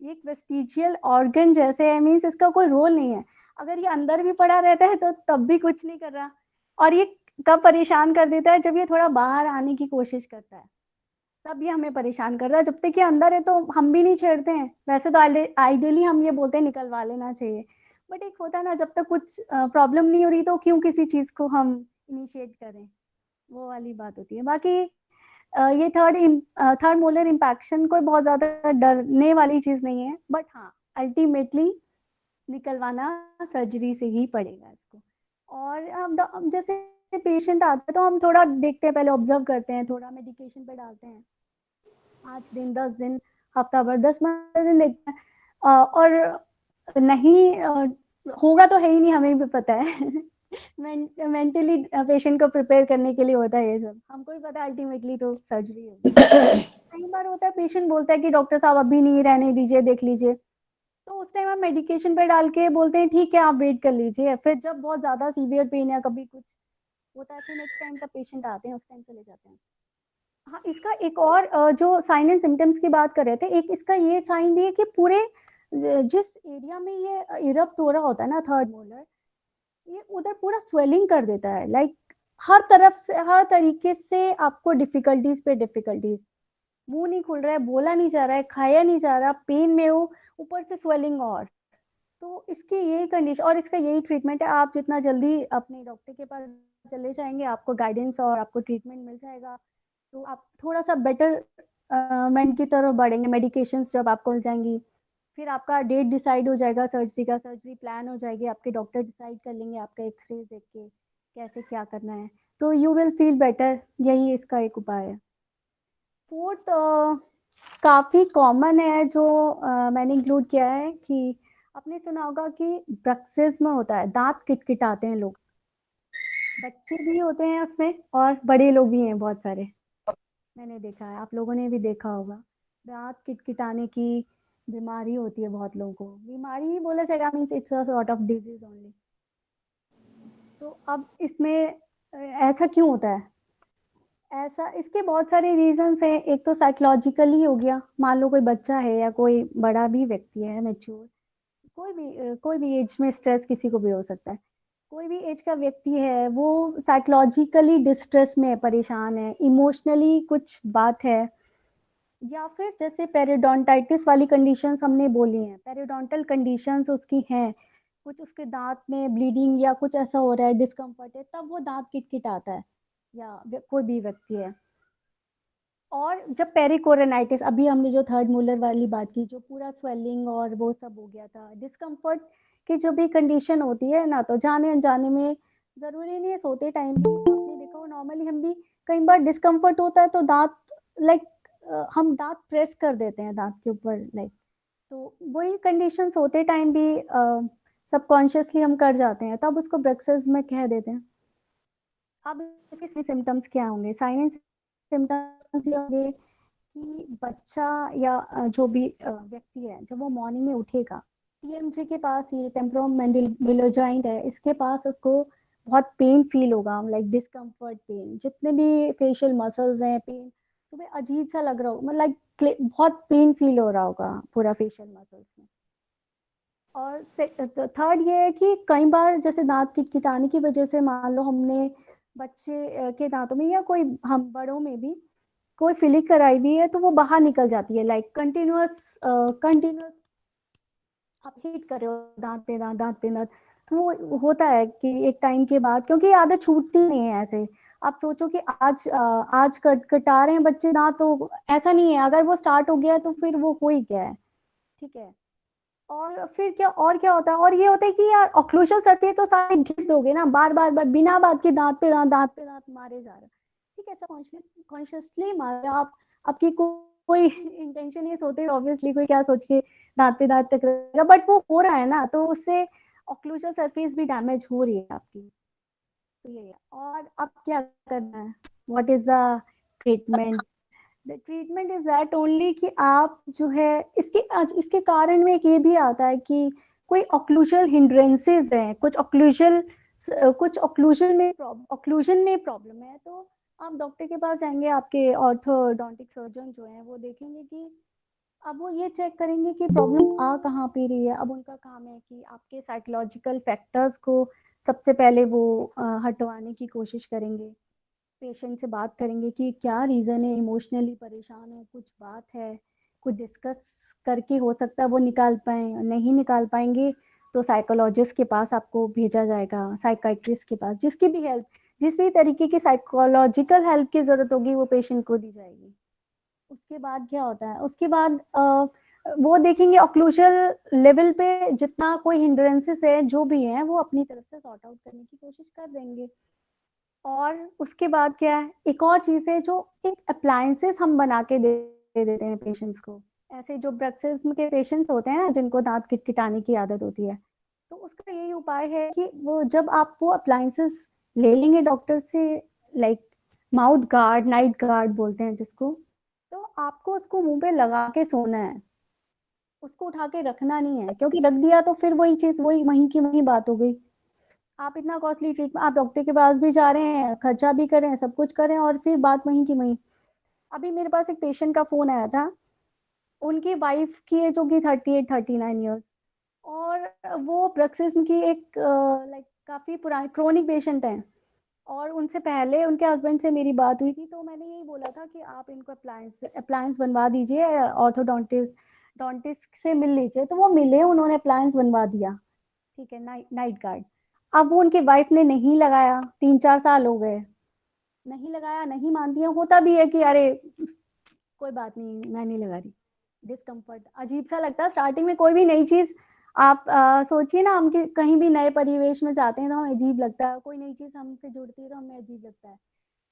ये एक वेस्टिजियल ऑर्गन जैसे है, मीन्स इसका कोई रोल नहीं है। अगर ये अंदर भी पड़ा रहता है तो तब भी कुछ नहीं कर रहा, और ये कब परेशान कर देता है, जब ये थोड़ा बाहर आने की कोशिश करता है, तब ये हमें परेशान कर रहा है। जब तक ये अंदर है तो हम भी नहीं छेड़ते हैं, वैसे तो आइडियली हम ये बोलते हैं निकलवा लेना चाहिए, बट एक होता है ना, जब तक कुछ प्रॉब्लम नहीं हो रही तो क्यों किसी चीज़ को हम इनिशिएट करें, वो वाली बात होती है। बाकी ये थर्ड मोलर इम्पैक्शन कोई बहुत ज़्यादा डरने वाली चीज़ नहीं है, बट हाँ अल्टीमेटली निकलवाना सर्जरी से ही पड़ेगा इसको। और अब जैसे पेशेंट आता है तो हम थोड़ा देखते हैं, पहले ऑब्जर्व करते हैं, थोड़ा मेडिकेशन पे डालते हैं, 5 दिन, 10 दिन, हफ्ता भर, 10-15 दिन देखते हैं, और नहीं होगा तो है ही नहीं, हमें भी पता है मेंटली पेशेंट को प्रिपेयर करने के लिए होता है ये सब, हमको भी पता है अल्टीमेटली तो सर्जरी होगी। कई बार होता है पेशेंट बोलता है कि डॉक्टर साहब अभी नहीं, रहने दीजिए, देख लीजिए, तो उस टाइम हम मेडिकेशन पे डाल के बोलते हैं ठीक है आप वेट कर लीजिए, फिर जब बहुत ज़्यादा सीवियर पेन या कभी कुछ होता है, फिर नेक्स्ट टाइम तब पेशेंट आते हैं, उस टाइम चले जाते हैं। हाँ, इसका एक और जो साइन एंड सिम्टम्स की बात कर रहे थे, एक इसका ये साइन भी है कि पूरे जिस एरिया में ये इरप्ट हो रहा होता है ना थर्ड मोलर, ये उधर पूरा स्वेलिंग कर देता है, लाइक हर तरफ से, हर तरीके से आपको डिफिकल्टीज पे डिफिकल्टीज, मुंह नहीं खुल रहा है, बोला नहीं जा रहा है, खाया नहीं जा रहा, पेन में हो, ऊपर से स्वेलिंग, और तो इसकी यही कंडीशन और इसका यही ट्रीटमेंट है। आप जितना जल्दी अपने डॉक्टर के पास चले जाएंगे, आपको गाइडेंस और आपको ट्रीटमेंट मिल जाएगा, तो आप थोड़ा सा बेटर मेंट की तरफ बढ़ेंगे। मेडिकेशंस जब आपको मिल जाएंगी, फिर आपका डेट डिसाइड हो जाएगा सर्जरी का, सर्जरी प्लान हो जाएगी, आपके डॉक्टर डिसाइड कर लेंगे आपका एक्सरे देख के कैसे क्या करना है, तो यू विल फील बेटर, यही इसका एक उपाय है। फोर्थ काफ़ी कॉमन है जो मैंने इंक्लूड किया है कि आपने सुना होगा कि ब्रक्सिज्म होता है, दांत किटकिटाते हैं लोग, बच्चे भी होते हैं उसमें और बड़े लोग भी हैं, बहुत सारे मैंने देखा है, आप लोगों ने भी देखा होगा, दांत किटकिटाने की बीमारी होती है बहुत लोगों को, बीमारी ही बोला जाएगा, means it's a sort of disease only. तो अब इसमें ऐसा क्यों होता है? ऐसा इसके बहुत सारे रीजंस हैं। एक तो साइकोलॉजिकली हो गया, मान लो कोई बच्चा है या कोई बड़ा भी व्यक्ति है, मैच्योर, कोई भी एज में स्ट्रेस किसी को भी हो सकता है, कोई भी एज का व्यक्ति है वो साइकोलॉजिकली डिस्ट्रेस में है, परेशान है, इमोशनली कुछ बात है, या फिर जैसे पेरिडोंटाइटिस वाली कंडीशंस हमने बोली हैं, पेरिडोंटल कंडीशंस उसकी हैं, कुछ उसके दांत में ब्लीडिंग या कुछ ऐसा हो रहा है, डिस्कम्फर्ट है, तब वो दांत किटकिटाता है या कोई भी व्यक्ति है। और जब पेरिकोरोनाइटिस, अभी हमने जो थर्ड मोलर वाली बात की, जो पूरा स्वेलिंग और वो सब हो गया था, डिस्कम्फर्ट की जो भी कंडीशन होती है ना, तो जाने अनजाने में, ज़रूरी नहीं है सोते टाइम भी, आपने देखा हो नॉर्मली हम भी कई बार डिस्कम्फर्ट होता है तो दांत लाइक हम दांत प्रेस कर देते हैं दांत के ऊपर लाइक, तो वही कंडीशंस होते टाइम भी सबकॉन्शियसली हम कर जाते हैं, तब उसको ब्रेक्सेस में कह देते हैं। अब इसके सिम्टम्स क्या होंगे? साइलेंट सिम्टम्स ये होंगे कि बच्चा या जो भी व्यक्ति है, जब वो मॉर्निंग में उठेगा, टीएमजे के पास, ये टेम्पोरोमैंडिबुलर जॉइंट है, इसके पास उसको बहुत पेन फील होगा, लाइक डिस्कम्फर्ट पेन, जितने भी फेशियल मसल्स हैं, पेन सुबह अजीब सा लग रहा होगा, लाइक बहुत पेन फील हो रहा होगा पूरा फेशियल मसल्स में। और थर्ड ये है कि कई बार जैसे दांत किटकिटाने की वजह से, मान लो हमने बच्चे के दांतों में या कोई हम बड़ों में भी कोई फिलिंग कराई हुई है तो वो बाहर निकल जाती है, लाइक कंटिन्यूअस आप हिट कर रहे हो दांत पे दांत, दांत पे दांत, तो वो होता है कि एक टाइम के बाद, क्योंकि आदत छूटती नहीं है ऐसे। आप सोचो कि आज कटा रहे हैं बच्चे दांत, तो ऐसा नहीं है, अगर वो स्टार्ट हो गया है तो फिर वो हो ही गया है, ठीक है। और फिर क्या होता है, और ये होता है कि यार ऑक्लूजन सरफेस तो सारे घिस दोगे ना, बार बार बिना बात के दांत पे दांत, दांत पे दांत मारे जा रहे हैं, ठीक है, ऐसा कॉन्शियसली मारे आप, आपकी कोई इंटेंशन नहीं सोते, ऑब्वियसली कोई क्या सोच के दांत पे दांत टकराएगा, बट वो हो रहा है ना, तो उससे ऑक्लूजन सरफेस भी डैमेज हो रही है आपकी, तो ये है। और अब क्या करना है, what is the treatment? The treatment is that only कि आप जो है इसके कारण में एक ये भी आता है कि कोई ऑक्लूजल हिंड्रेंसेस हैं, कुछ ऑक्लूजन में प्रॉब्लम है, तो आप डॉक्टर के पास जाएंगे, आपके ऑर्थोडोंटिक सर्जन जो हैं वो देखेंगे कि अब वो ये चेक करेंगे कि प्रॉब्लम आ कहाँ पे रही है। अब उनका काम है कि आपके साइकोलॉजिकल फैक्टर्स को सबसे पहले वो हटवाने की कोशिश करेंगे, पेशेंट से बात करेंगे कि क्या रीज़न है, इमोशनली परेशान है, कुछ बात है, कुछ डिस्कस करके हो सकता है वो निकाल पाएँ, नहीं निकाल पाएंगे तो साइकोलॉजिस्ट के पास आपको भेजा जाएगा, साइकाइट्रिस्ट के पास, जिस भी तरीके की साइकोलॉजिकल हेल्प की ज़रूरत होगी वो पेशेंट को दी जाएगी। उसके बाद क्या होता है, उसके बाद वो देखेंगे ऑक्लूजल लेवल पे जितना कोई हिंड्रेंसेस है जो भी है वो अपनी तरफ से सॉर्ट आउट करने की कोशिश कर देंगे। और उसके बाद क्या है, एक और चीज़ है, जो एक अप्लायंसेस हम बना के दे देते हैं पेशेंट्स को, ऐसे जो ब्रक्सिज्म के पेशेंट्स होते हैं ना, जिनको दांत किटकिटाने की आदत होती है, तो उसका यही उपाय है कि वो जब आप वो अप्लायंसेस ले लेंगे डॉक्टर से, like mouth guard, night guard बोलते हैं जिसको, तो आपको उसको मुंह पे लगा के सोना है, उसको उठा के रखना नहीं है, क्योंकि रख दिया तो फिर वही चीज़ वहीं की वहीं बात हो गई। आप इतना कॉस्टली ट्रीटमेंट, आप डॉक्टर के पास भी जा रहे हैं, खर्चा भी कर रहे हैं, सब कुछ कर रहे हैं, और फिर बात वहीं की वहीं। अभी मेरे पास एक पेशेंट का फ़ोन आया था, उनकी वाइफ की एज होगी 38-39 ईयर्स, और वो ब्रक्सिज्म की एक लाइक काफ़ी पुरानी क्रोनिक पेशेंट हैं, और उनसे पहले उनके हस्बैंड से मेरी बात हुई थी, तो मैंने यही बोला था कि आप इनको अप्लायंस बनवा दीजिए, ऑर्थोडोंटिस्ट से मिल लीजिए, तो वो मिले, उन्होंने अप्लायंस बनवा दिया, ठीक है, नाइट गार्ड। अब वो उनकी वाइफ ने नहीं लगाया, 3-4 साल हो गए, नहीं लगाया, नहीं मानती है, होता भी है कि अरे कोई बात नहीं, मैं नहीं लगा रही, डिस्कम्फर्ट अजीब सा लगता है स्टार्टिंग में, कोई भी नई चीज़ आप सोचिए ना, हम कहीं भी नए परिवेश में जाते हैं तो हमें अजीब लगता है, कोई नई चीज़ हमसे जुड़ती है तो हमें अजीब लगता है,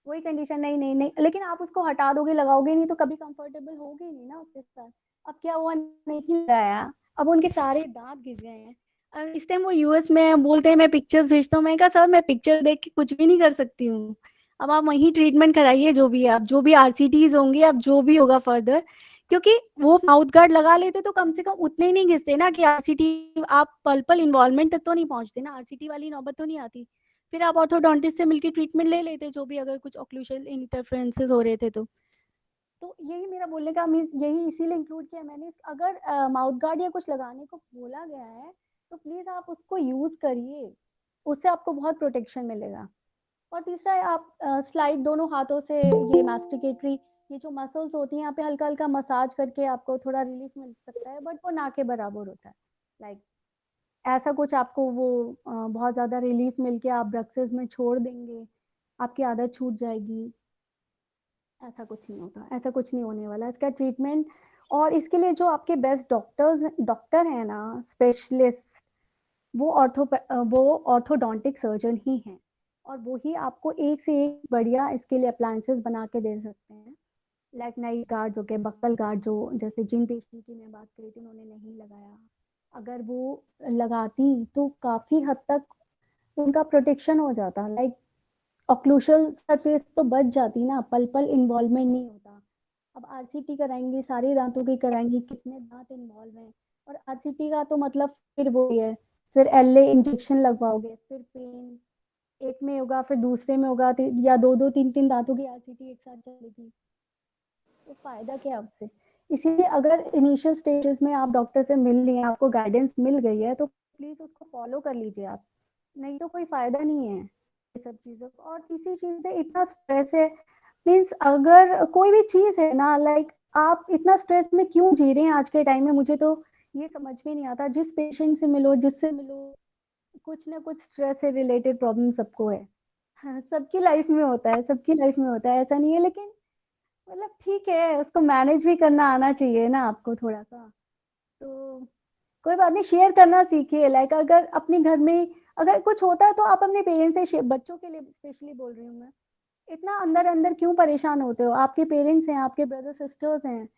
वही कंडीशन, नहीं नहीं नहीं, लेकिन आप उसको हटा दोगे, लगाओगे नहीं, तो कभी कंफर्टेबल होगे नहीं ना उसके साथ। अब क्या हुआ, नहीं लगाया, अब उनके सारे दांत घिस गए हैं, और इस टाइम वो यूएस में हैं, बोलते हैं मैं पिक्चर्स भेजता हूँ, मैं कहा सर मैं पिक्चर देख के कुछ भी नहीं कर सकती हूँ, अब आप वहीं ट्रीटमेंट कराइए, जो भी आप, जो भी आरसीटीज होंगी, अब जो भी होगा फर्दर, क्योंकि वो माउथ गार्ड लगा लेते तो कम से कम उतने ही नहीं घिसते ना, कि आरसीटी आप पल्पल इन्वॉल्वमेंट तक तो नहीं पहुंचते ना, आरसीटी वाली नौबत तो नहीं आती, फिर आप ऑर्थोडोंटिस्ट से मिलकर ट्रीटमेंट ले लेते, जो भी अगर कुछ ऑक्लूशल इंटरफेरेंसेस हो रहे थे तो यही मेरा बोलने का मीन्स, यही इसीलिए इंक्लूड किया मैंने, अगर माउथ गार्ड या कुछ लगाने को बोला गया है तो प्लीज़ आप उसको यूज़ करिए, उससे आपको बहुत प्रोटेक्शन मिलेगा। और तीसरा है, आप स्लाइड दोनों हाथों से, ये मास्टिकेटरी, ये जो मसल्स होती हैं, यहाँ पे हल्का हल्का मसाज करके आपको थोड़ा रिलीफ मिल सकता है, बट वो ना के बराबर होता है, लाइक ऐसा कुछ आपको वो बहुत ज़्यादा रिलीफ मिल के आप ड्रग्सेस में छोड़ देंगे, आपकी आदत छूट जाएगी, ऐसा कुछ नहीं होता, ऐसा कुछ नहीं होने वाला। इसका ट्रीटमेंट और इसके लिए जो आपके बेस्ट डॉक्टर हैं ना, स्पेशलिस्ट, वो ऑर्थोडोंटिक सर्जन ही हैं और वो ही आपको एक से एक बढ़िया इसके लिए अप्लायंसेस बना के दे सकते हैं। लाइक नाइट गार्ड्स हो गए, बक्कल गार्ड, जो जैसे जिन पेशेंट की मैं बात करी थी उन्होंने नहीं लगाया, अगर वो लगाती तो काफ़ी हद तक उनका प्रोटेक्शन हो जाता। लाइक ऑक्लूशल सरफेस तो बच जाती ना, पल इन्वॉल्वमेंट नहीं होता। अब आरसीटी कराएंगे, सारे दांतों की कराएंगे, कितने दांत इन्वॉल्व हैं, और आरसीटी का तो मतलब फिर वो ही है, फिर एलए इंजेक्शन लगवाओगे, फिर पेन एक में होगा, फिर दूसरे में होगा, या दो तीन दांतों की आरसीटी एक साथ चलेगी, तो फायदा क्या है उससे। इसीलिए अगर इनिशियल स्टेजेस में आप डॉक्टर से मिल लिए, आपको गाइडेंस मिल गई है, तो प्लीज उसको फॉलो कर लीजिए आप, नहीं तो कोई फायदा नहीं है ये सब चीजों का। और तीसरी चीज है, इतना स्ट्रेस है, मीन्स अगर कोई भी चीज है ना, लाइक आप इतना स्ट्रेस में क्यों जी रहे हैं आज के टाइम में, मुझे तो ये समझ में नहीं आता। जिस पेशेंट से मिलो, जिससे मिलो, कुछ ना कुछ स्ट्रेस से रिलेटेड प्रॉब्लम सबको है। हाँ, सबकी लाइफ में होता है, सबकी लाइफ में होता है, ऐसा नहीं है, लेकिन मतलब ठीक है, उसको मैनेज भी करना आना चाहिए ना आपको थोड़ा सा। तो कोई बात नहीं, शेयर करना सीखिए। लाइक अगर अपने घर में अगर कुछ होता है तो आप अपने पेरेंट्स से, बच्चों के लिए स्पेशली बोल रही हूँ मैं, इतना अंदर अंदर क्यों परेशान होते हो? आपके पेरेंट्स हैं, आपके ब्रदर सिस्टर्स हैं,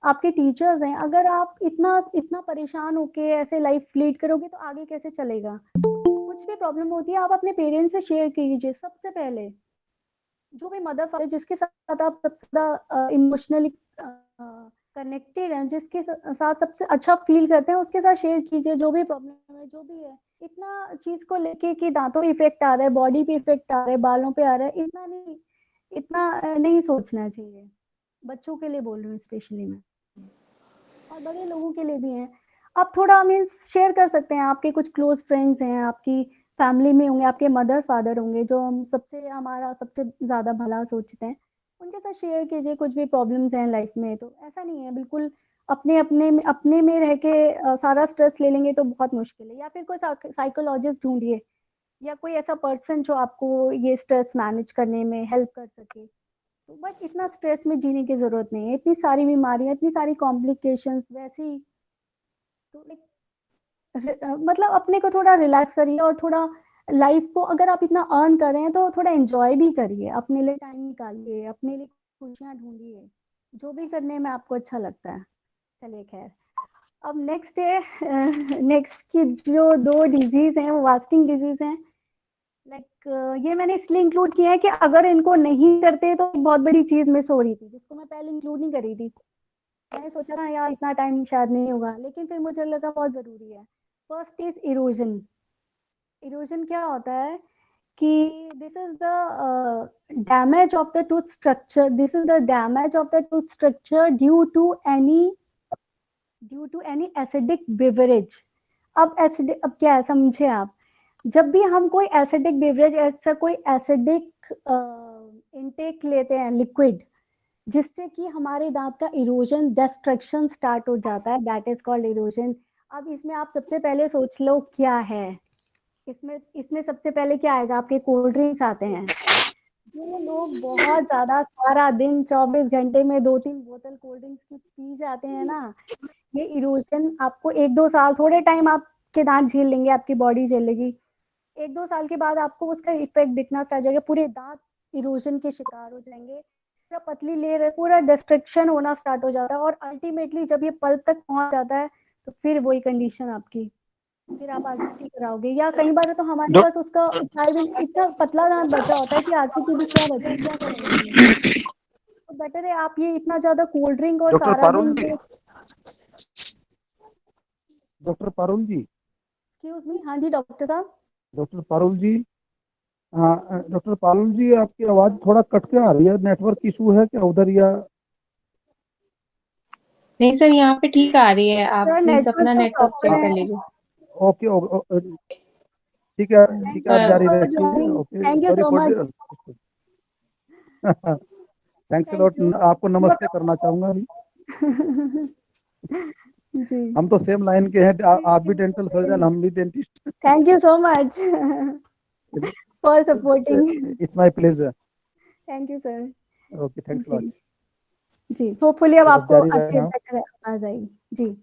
आपके टीचर्स हैं, अगर आप इतना इतना परेशान होके ऐसे लाइफ लीड करोगे तो आगे कैसे चलेगा? कुछ भी प्रॉब्लम होती है आप अपने पेरेंट्स से शेयर कीजिए सबसे पहले। जो भी मदर फादर जिसके साथ आप सबसे ज्यादा इमोशनली कनेक्टेड हैं, जिसके साथ सबसे अच्छा फील करते हैं, उसके साथ शेयर कीजिए जो भी प्रॉब्लम है, जो भी है। इतना चीज को लेके कि दांतों पे इफेक्ट आ रहा है, बॉडी पे इफेक्ट आ रहा है, बालों पे आ रहा है, इतना नहीं सोचना चाहिए। बच्चों के लिए बोल रही हूँ स्पेशली मैं, और बड़े लोगों के लिए भी है। आप थोड़ा मीन्स शेयर कर सकते हैं, आपके कुछ क्लोज फ्रेंड्स हैं, आपकी फैमिली में होंगे, आपके मदर फादर होंगे, जो हम हमारा सबसे ज़्यादा भला सोचते हैं, उनके साथ शेयर कीजिए कुछ भी प्रॉब्लम्स हैं लाइफ में। तो ऐसा नहीं है बिल्कुल अपने में रह के सारा स्ट्रेस ले लेंगे तो बहुत मुश्किल है। या फिर कोई साइकोलॉजिस्ट ढूंढिए, या कोई ऐसा पर्सन जो आपको ये स्ट्रेस मैनेज करने में हेल्प कर सके। तो बट इतना स्ट्रेस में जीने की जरूरत नहीं है, इतनी सारी बीमारियां, इतनी सारी कॉम्प्लिकेशंस वैसे ही। तो मतलब अपने को थोड़ा रिलैक्स करिए, और थोड़ा लाइफ को अगर आप इतना अर्न कर रहे हैं तो थोड़ा एंजॉय भी करिए, अपने लिए टाइम निकालिए, अपने लिए खुशियां ढूंढिए, जो भी करने में आपको अच्छा लगता है। चलिए खैर, अब नेक्स्ट है नेक्स्ट की जो 2 डिजीज हैं वो वास्टिंग डिजीज हैं। लाइक ये मैंने इसलिए इंक्लूड किया है कि अगर इनको नहीं करते तो एक बहुत बड़ी चीज मिस हो रही थी, जिसको मैं पहले इंक्लूड नहीं करी थी। मैंने सोचा था यार इतना टाइम शायद नहीं होगा, लेकिन फिर मुझे लगा बहुत जरूरी है। First is erosion. इरोजन क्या होता है कि this is the damage of the tooth structure, this is the damage of the tooth structure due to any acidic beverage. अब क्या है समझे आप, जब भी हम कोई एसिडिक बेवरेज, ऐसा कोई एसिडिक इनटेक लेते हैं लिक्विड, जिससे कि हमारे दांत का इरोजन, डिस्ट्रक्शन स्टार्ट हो जाता है, दैट इज कॉल्ड इरोजन। अब इसमें आप सबसे पहले सोच लो क्या है इसमें सबसे पहले क्या आएगा? आपके कोल्ड ड्रिंक्स आते हैं। जो लोग बहुत ज्यादा सारा दिन 24 घंटे में 2-3 बोतल कोल्ड ड्रिंक्स की पी जाते हैं ना, ये इरोजन आपको 1-2 साल, थोड़े टाइम आपके दांत झेल लेंगे, आपकी बॉडी झेल लेगी, 1-2 साल के बाद आपको उसका इफेक्ट दिखना स्टार्ट हो जाएगा, पूरे दांत इरोजन के शिकार हो जाएंगे, पूरा पतली लेयर है, पूरा डिस्ट्रक्शन होना स्टार्ट हो जाता है, और अल्टीमेटली जब ये पल्प तक पहुंच जाता है तो फिर वही कंडीशन आपकी, फिर आप आरसीटी कराओगे। या कई बार तो हमारे पास उसका उपाय भी, इतना पतला दांत बचा होता है कि आरसीटी भी क्या बची, क्या करेंगे? तो बेटर है आप ये इतना ज्यादा कोल्ड ड्रिंक और डॉक्टर सारा पारुल दिन जी, डॉक्टर पारुल जी, एक्सक्यूज मी, हाँ जी डॉक्टर साहब। डॉक्टर पारुल जी, हाँ डॉक्टर पारुल जी, आपकी आवाज थोड़ा कट के आ रही है, नेटवर्क इशू है क्या उधर या? नहीं सर, यहाँ पे ठीक आ रही है, आप सर प्लीज अपना नेटवर्क तो नेटवर्क चेक प्रॉपर कर है। लीजिए। ओके, ठीक है, ठीक है, आप जारी रखिए। Okay, thank you sorry so for much. Thanks a lot. आपको नमस्ते करना चाहूंगा। जी हम तो सेम लाइन के हैं, आप भी डेंटल सर्जन, हम भी dentist. Thank you so much for supporting. It's my pleasure. Thank you sir. Okay, thanks lot. जी जी, होपफुली अब तो आपको जारी अच्छे रहना। बेटर आवाज आएगी। जी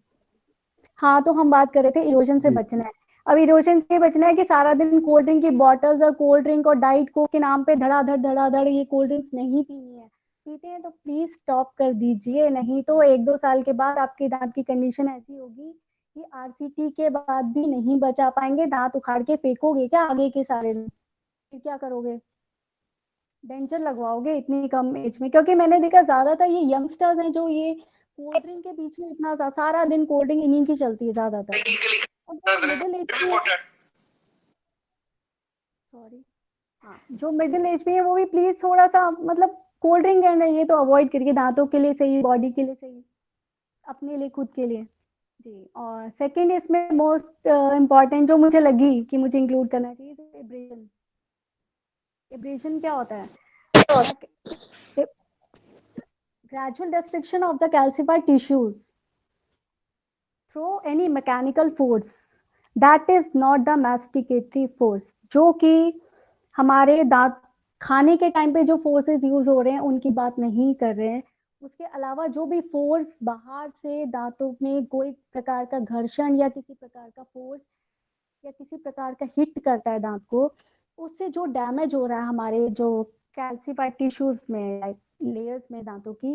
हाँ, तो हम बात कर रहे थे इरोजन से जी बचना है। अब इरोजन से बचना है कि सारा दिन कोल्ड ड्रिंक की बॉटल्स और कोल्ड ड्रिंक और डाइट कोक के नाम पे धड़ाधड़ ये कोल्ड ड्रिंक्स नहीं पीनी है। पीते हैं तो प्लीज स्टॉप कर दीजिए, नहीं तो 1-2 साल के बाद आपके दांत की कंडीशन ऐसी होगी कि आरसीटी के बाद भी नहीं बचा पाएंगे। दांत उखाड़ के फेंकोगे क्या आगे के सारे दिन? फिर क्या करोगे? डेंचर लगवाओगे इतनी कम एज में? क्योंकि मैंने देखा ज्यादातर ये यंगस्टर्स हैं जो ये कोल्ड ड्रिंक के पीछे इतना सारा दिन कोल्ड ड्रिंक इन्हीं की चलती है ज्यादातर। और जो मिडिल एज में सॉरी हाँ, जो मिडिल एज में है वो भी प्लीज थोड़ा सा मतलब कोल्ड ड्रिंक है ये तो अवॉइड करिए, दांतों के लिए सही, बॉडी के लिए सही, अपने लिए, खुद के लिए। जी, और सेकंड इसमें मोस्ट इम्पॉर्टेंट जो मुझे लगी कि मुझे इंक्लूड करना चाहिए, एब्रेशन। एब्रेशन क्या होता है? Gradual destruction of the calcified tissues through any mechanical force that is not the masticatory force, जो कि हमारे दांत खाने के टाइम पे जो फोर्सेस यूज हो रहे हैं उनकी बात नहीं कर रहे हैं। उसके अलावा जो भी फोर्स बाहर से दांतों में कोई प्रकार का घर्षण या किसी प्रकार का फोर्स या किसी प्रकार का हिट करता है दांत को, उससे जो डैमेज हो रहा है हमारे जो कैल्सिफाइड टिश्यूज में, लाइक लेयर्स में दांतों की,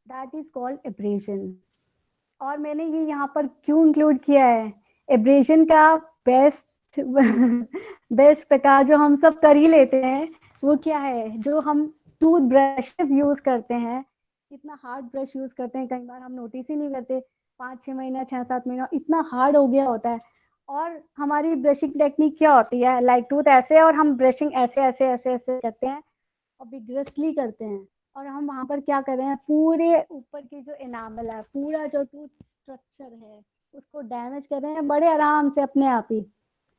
दैट इज कॉल्ड एब्रेशन। और मैंने ये यहाँ पर क्यों इंक्लूड किया है? एब्रेशन का बेस्ट बेस्ट प्रकार जो हम सब कर ही लेते हैं वो क्या है? जो हम टूथ ब्रशेस यूज करते हैं, इतना हार्ड ब्रश यूज करते हैं, कई बार हम नोटिस ही नहीं करते, 5-6 महीना 6-7 महीना इतना हार्ड हो गया होता है। और हमारी ब्रशिंग टेक्निक क्या होती है? लाइक टूथ ऐसे और हम ब्रशिंग ऐसे ऐसे ऐसे ऐसे करते हैं और विग्रसली करते हैं। और हम वहाँ पर क्या कर रहे हैं? पूरे ऊपर की जो एनामल है, पूरा जो टूथ स्ट्रक्चर है, उसको डैमेज कर रहे हैं बड़े आराम से अपने आप ही।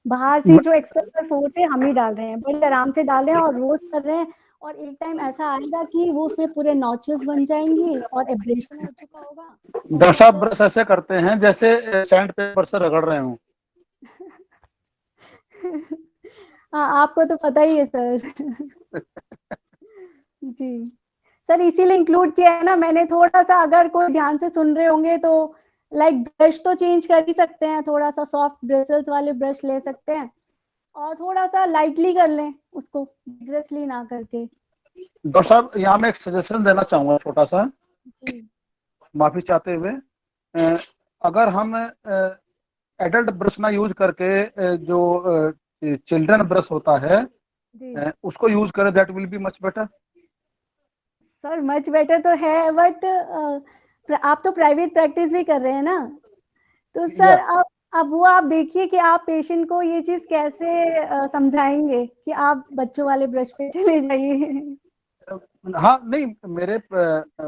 बाहर से जो एक्सटर्नल फोर्स है हम ही डाल रहे हैं, बड़े आराम से डाल रहे हैं और रोज कर रहे हैं। और एक टाइम ऐसा आएगा कि वो उसमें पूरे नॉचेस बन जाएंगी और एब्रेशन हो चुका होगा। डॉक्टर साहब ब्रश ऐसे करते हैं जैसे सैंड पेपर से रगड़ रहे हूँ। हाँ, आपको तो पता ही है सर। जी सर, इसीलिए इंक्लूड किया है ना मैंने थोड़ा सा। अगर कोई ध्यान से सुन रहे होंगे तो लाइक ब्रश तो चेंज कर ही सकते हैं, थोड़ा सा सॉफ्ट ब्रिसल्स वाले ब्रश ले सकते हैं और थोड़ा सा लाइटली कर लें उसको, विग्रसली ना करके। डॉक्टर साहब यहाँ मैं एक सजेशन देना चाहूंगा छोटा सा, जी माफी चाहते हुए। अगर हम एडल्ट ब्रश ना यूज करके जो चिल्ड्रन ब्रश होता है जी उसको यूज करें, that will be much better. Sir, much better तो है बट आप तो प्राइवेट प्रैक्टिस भी कर रहे हैं ना, तो सर अब वो आप देखिए कि आप पेशेंट को ये चीज कैसे समझाएंगे कि आप बच्चों वाले ब्रश पे चले जाइए। हाँ नहीं, मेरे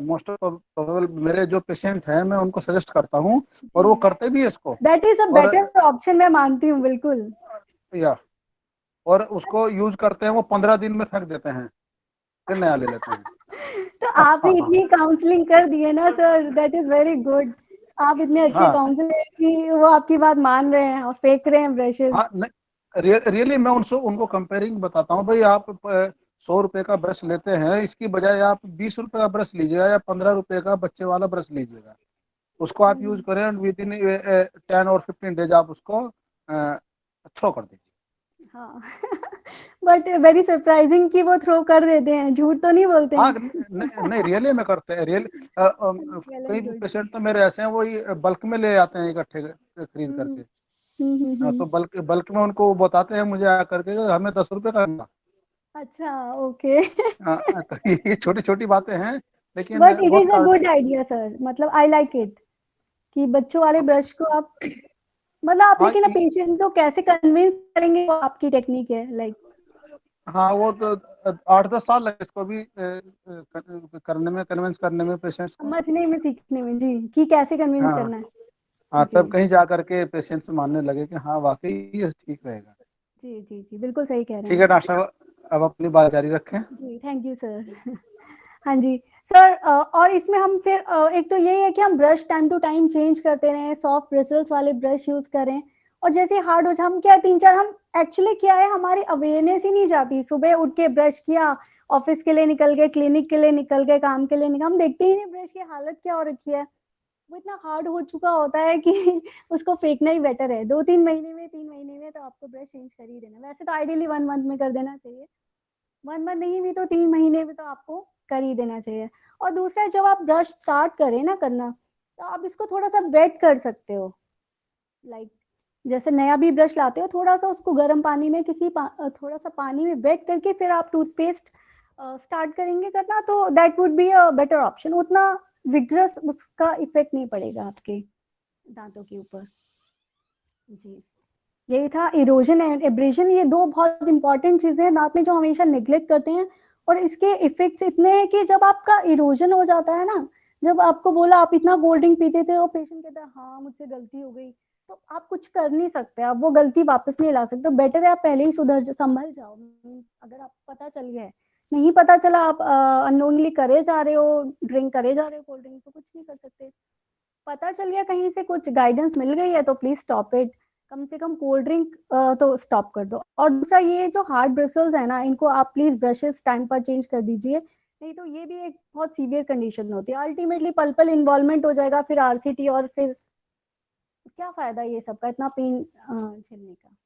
मोस्ट प्रोबेबल मेरे जो पेशेंट हैं मैं उनको सजेस्ट करता हूँ और वो करते भी है इसको। दैट इज अ और बेटर ऑप्शन, मैं मानती हूँ बिल्कुल। या और उसको यूज करते हैं, वो 15 दिन में फेंक देते हैं, फिर नया ले लेते हैं। तो आप ही इतनी काउंसलिंग कर दिए ना sir, that is very good. आप इतने अच्छे हाँ काउंसलर कि वो आपकी बात मान रहे हैं और फेंक रहे हैं ब्रशेस। हाँ, रियली मैं उनको कंपेयरिंग बताता हूँ, भाई आप 100 रुपए का ब्रश लेते हैं, इसकी बजाय आप 20 रुपए का ब्रश लीजिएगा या 15 रुपए का बच्चे वाला ब्रश लीजिएगा, उसको आप यूज करें, विद इन 10 और 15 डेज आप उसको थ्रो कर दीजिए। हाँ बट वेरी सरप्राइजिंग कि वो थ्रो कर देते हैं, झूठ तो नहीं बोलते हाँ हैं। नहीं रियली में करते हैं, रियल कई पेशेंट तो मेरे ऐसे हैं वो बल्क में ले आते हैं इकट्ठे खरीद करके। तो बल्क में उनको वो बताते हैं मुझे आकर के हमें 10 रुपए का मिला। अच्छा ओके। तो ये छोटी छोटी बातें हैं लेकिन बट इट बहुत is a good idea sir, मतलब आई लाइक इट कि बच्चों वाले ब्रश को आप, मतलब आप, हाँ लेकिन पेशेंट को कैसे कन्विंस करेंगे वो आपकी टेक्निक है लाइक। हाँ, वो तो 8-10 साल लगे इसको भी करने में, कन्विंस करने में पेशेंट्स को, समझने में, सीखने में जी, कि कैसे कन्विंस हाँ करना है। हाँ, जी तब कहीं जा करके पेशेंट्स मानने लगे कि हाँ वाकई ये ठीक रहेगा। जी जी जी, बिल्कुल सही कह रहे ठीक हैं है आप। डॉक्टर साहब, अब अपनी बात जारी रखें। जी थैंक यू सर। हाँ जी सर। और इसमें हम फिर एक तो यही है कि हम brush time to time change करते रहें, सॉफ्ट ब्रिसल्स वाले ब्रश यूज करें। और जैसे हार्ड हो जाए, हम क्या 3-4 हम एक्चुअली क्या है, हमारी अवेयरनेस ही नहीं जाती। सुबह उठ के ब्रश किया, ऑफिस के लिए निकल गए, क्लिनिक के लिए निकल गए, काम के लिए निकल, हम देखते ही नहीं ब्रश की हालत क्या हो रखी है। वो इतना हार्ड हो चुका होता है कि उसको फेंकना ही बेटर है। 2-3 महीने में, 3 महीने में तो आपको ब्रश चेंज कर ही देना। वैसे तो आइडियली 1 मंथ में कर देना चाहिए, 1 मंथ नहीं भी तो 3 महीने में तो आपको कर ही देना चाहिए। और दूसरा, जब आप ब्रश स्टार्ट करें ना करना, तो आप इसको थोड़ा सा वेट कर सकते हो। लाइक जैसे नया भी ब्रश लाते हो, थोड़ा सा उसको गर्म पानी में थोड़ा सा पानी में वेट करके फिर आप टूथपेस्ट स्टार्ट करेंगे करना, तो that would be a better option. उतना विग्रस उसका इफेक्ट नहीं पड़ेगा आपके दांतों के ऊपर। जी, यही था इरोजन एंड एब्रेजन। ये 2 बहुत इंपॉर्टेंट चीजें हैं दांत में जो हमेशा नेग्लेक्ट करते हैं। और इसके इफेक्ट्स इतने हैं कि जब आपका इरोजन हो जाता है ना, जब आपको बोला आप इतना कोल्ड ड्रिंक पीते थे और पेशेंट कहता है हाँ मुझसे गलती हो गई, तो आप कुछ कर नहीं सकते, आप वो गलती वापस नहीं ला सकते। बेटर है आप पहले ही संभल जाओ। अगर आपको पता चल गया है, नहीं पता चला आप अननोइंगली करे जा रहे हो, ड्रिंक करे जा रहे हो कोल्ड ड्रिंक, तो कुछ नहीं कर सकते। पता चल गया कहीं से कुछ गाइडेंस मिल गई है तो प्लीज स्टॉप इट। कम से कम कोल्ड ड्रिंक तो स्टॉप कर दो। और दूसरा, ये जो हार्ड ब्रिसल्स है ना, इनको आप प्लीज ब्रशेस टाइम पर चेंज कर दीजिए, नहीं तो ये भी एक बहुत सीवियर कंडीशन होती है। अल्टीमेटली पल्पल इन्वॉल्वमेंट हो जाएगा, फिर आरसीटी, और फिर क्या फायदा ये सब का, इतना पेन झेलने का।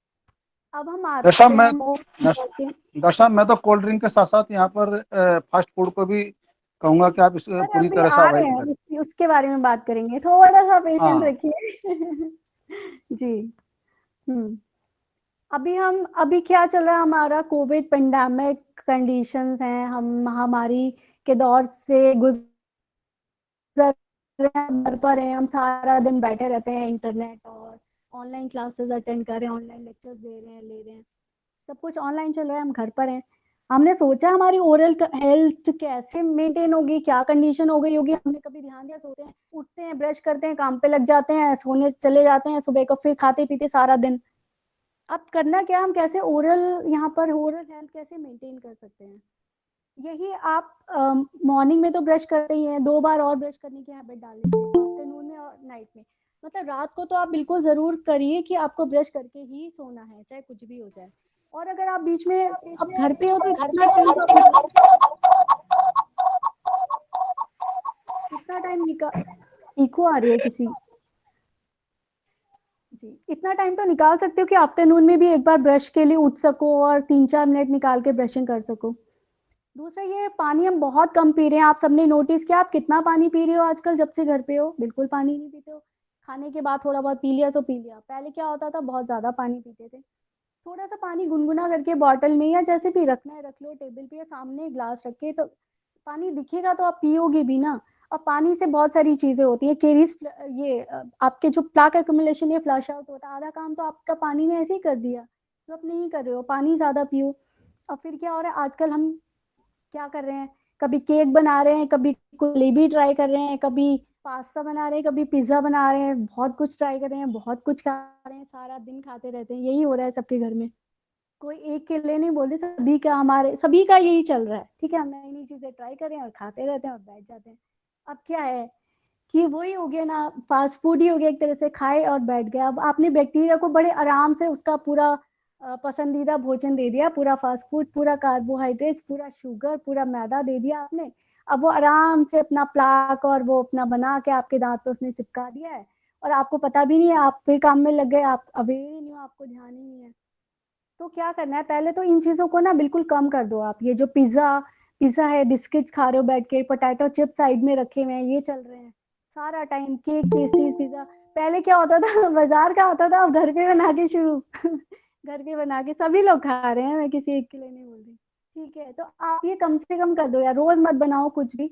अब हम आते डॉक्टर साहब हैं डॉक्टर साहब मैं तो कोल्ड ड्रिंक के साथ साथ यहाँ पर फास्ट फूड को भी कहूंगा कि आप इस सर पूरी अभी तरह से आ रहे अवॉइड हैं, करें। उसके बारे में बात करेंगे, थोड़ा सा पेशेंस हाँ रखिए। जी। अभी क्या चल रहा है, हमारा कोविड पेंडेमिक कंडीशंस हैं, हम महामारी के दौर से गुजर रहे हैं, घर पर हैं, हम सारा दिन बैठे रहते हैं, इंटरनेट और ऑनलाइन क्लासेस अटेंड कर रहे हैं, ऑनलाइन लेक्चर्स दे रहे हैं, ले रहे हैं, सब कुछ ऑनलाइन चल रहा है, हम घर पर हैं। हमने सोचा हमारी ओरल हेल्थ कैसे मेंटेन होगी, क्या कंडीशन हो गई होगी, हमने कभी ध्यान दिया? सोते हैं, उठते हैं, ब्रश करते हैं, काम पे लग जाते हैं, सोने चले जाते हैं, सुबह को फिर खाते पीते सारा दिन। अब करना क्या, हम कैसे यहाँ पर ओरल हेल्थ कैसे मेंटेन कर सकते हैं? यही आप मॉर्निंग में तो ब्रश करते ही हैं, 2 बार और ब्रश करने की हैबिट डाल लीजिए, आफ्टरनून में और नाइट में। मतलब रात को तो आप बिल्कुल जरूर करिए कि आपको ब्रश करके ही सोना है, चाहे कुछ भी हो जाए। और अगर आप बीच में अब घर पे हो तो इतना टाइम निकाल, इको आ रही है किसी जी, इतना टाइम तो निकाल सकते हो कि आफ्टरनून में भी एक बार ब्रश के लिए उठ सको और 3-4 मिनट निकाल के ब्रशिंग कर सको। दूसरा, ये पानी हम बहुत कम पी रहे हैं। आप सबने नोटिस किया आप कितना पानी पी रहे हो आजकल, जब से घर पे हो बिल्कुल पानी नहीं पीते हो। खाने के बाद थोड़ा बहुत पी लिया तो पी लिया, पहले क्या होता था बहुत ज्यादा पानी पीते थे। थोड़ा सा पानी गुनगुना करके बॉटल में या जैसे भी रखना है रख लो, टेबल पे या सामने ग्लास रख के, तो पानी दिखेगा तो आप पियोगे भी ना। और पानी से बहुत सारी चीजें होती है, केरीज, ये आपके जो प्लाक एक्यूमुलेशन या फ्लश आउट होता है, आधा काम तो आपका पानी ने ऐसे ही कर दिया, तो आप नहीं कर रहे हो, पानी ज्यादा पियो। और फिर क्या हो रहा है आजकल, हम क्या कर रहे हैं, कभी केक बना रहे हैं, कभी जलेबी ट्राई कर रहे हैं, कभी पास्ता बना रहे हैं, कभी पिज्जा बना रहे हैं, बहुत कुछ ट्राई कर रहे हैं, बहुत कुछ खा रहे हैं, सारा दिन खाते रहते हैं। यही हो रहा है सबके घर में, कोई एक के लिए नहीं बोल रहे, सभी का यही चल रहा है। ठीक है, हम नई नई चीजें ट्राई कर रहे हैं और खाते रहते हैं और बैठ जाते हैं। अब क्या है कि वही हो गया ना, फास्ट फूड ही हो गया एक तरह से, खाए और बैठ गया। अब आपने बैक्टीरिया को बड़े आराम से उसका पूरा पसंदीदा भोजन दे दिया, पूरा फास्ट फूड, पूरा कार्बोहाइड्रेट्स, पूरा शुगर, पूरा मैदा दे दिया आपने। अब वो आराम से अपना प्लाक और वो अपना बना के आपके दांत पे उसने चिपका दिया है, और आपको पता भी नहीं है, आप फिर काम में लग गए, आप अवेयर ही नहीं हो, आपको ध्यान ही नहीं है। तो क्या करना है, पहले तो इन चीजों को ना बिल्कुल कम कर दो आप। ये जो पिज्जा पिज्जा है, बिस्किट्स खा रहे हो बैठ के, पोटैटो चिप्स साइड में रखे हुए हैं, ये चल रहे हैं सारा टाइम, केक, पेस्ट्रीज, पिज्जा। पहले क्या होता था बाजार का होता था, अब घर पे बना के शुरू घर पे बना के सभी लोग खा रहे हैं, मैं किसी एक के लिए नहीं बोल रही। ठीक है, तो आप ये कम से कम कर दो यार, रोज मत बनाओ कुछ भी,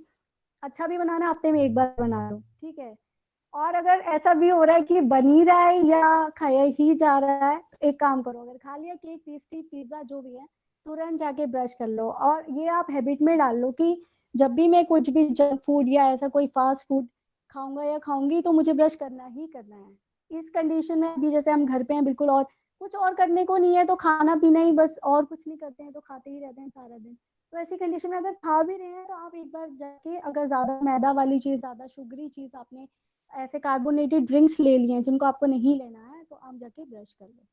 अच्छा भी बनाना हफ्ते में एक बार बना लो। ठीक है, और अगर ऐसा भी हो रहा है कि बन ही रहा है या खाया ही जा रहा है, तो एक काम करो, अगर खा लिया केक, पेस्ट्री, पिज्जा जो भी है, तुरंत जाके ब्रश कर लो। और ये आप हैबिट में डाल लो कि जब भी मैं कुछ भी जंक फूड या ऐसा कोई फास्ट फूड खाऊंगा या खाऊंगी तो मुझे ब्रश करना ही करना है। इस कंडीशन में भी जैसे हम घर पे हैं बिल्कुल, और कुछ और करने को नहीं है, तो खाना पीना ही बस, और कुछ नहीं करते हैं तो खाते ही रहते हैं सारा दिन, तो ऐसी कंडीशन में अगर खा भी रहे हैं तो आप एक बार जाके, अगर ज़्यादा मैदा वाली चीज़, ज़्यादा शुगरी चीज़, आपने ऐसे कार्बोनेटेड ड्रिंक्स ले लिए हैं जिनको आपको नहीं लेना है, तो आप जाके ब्रश कर लो,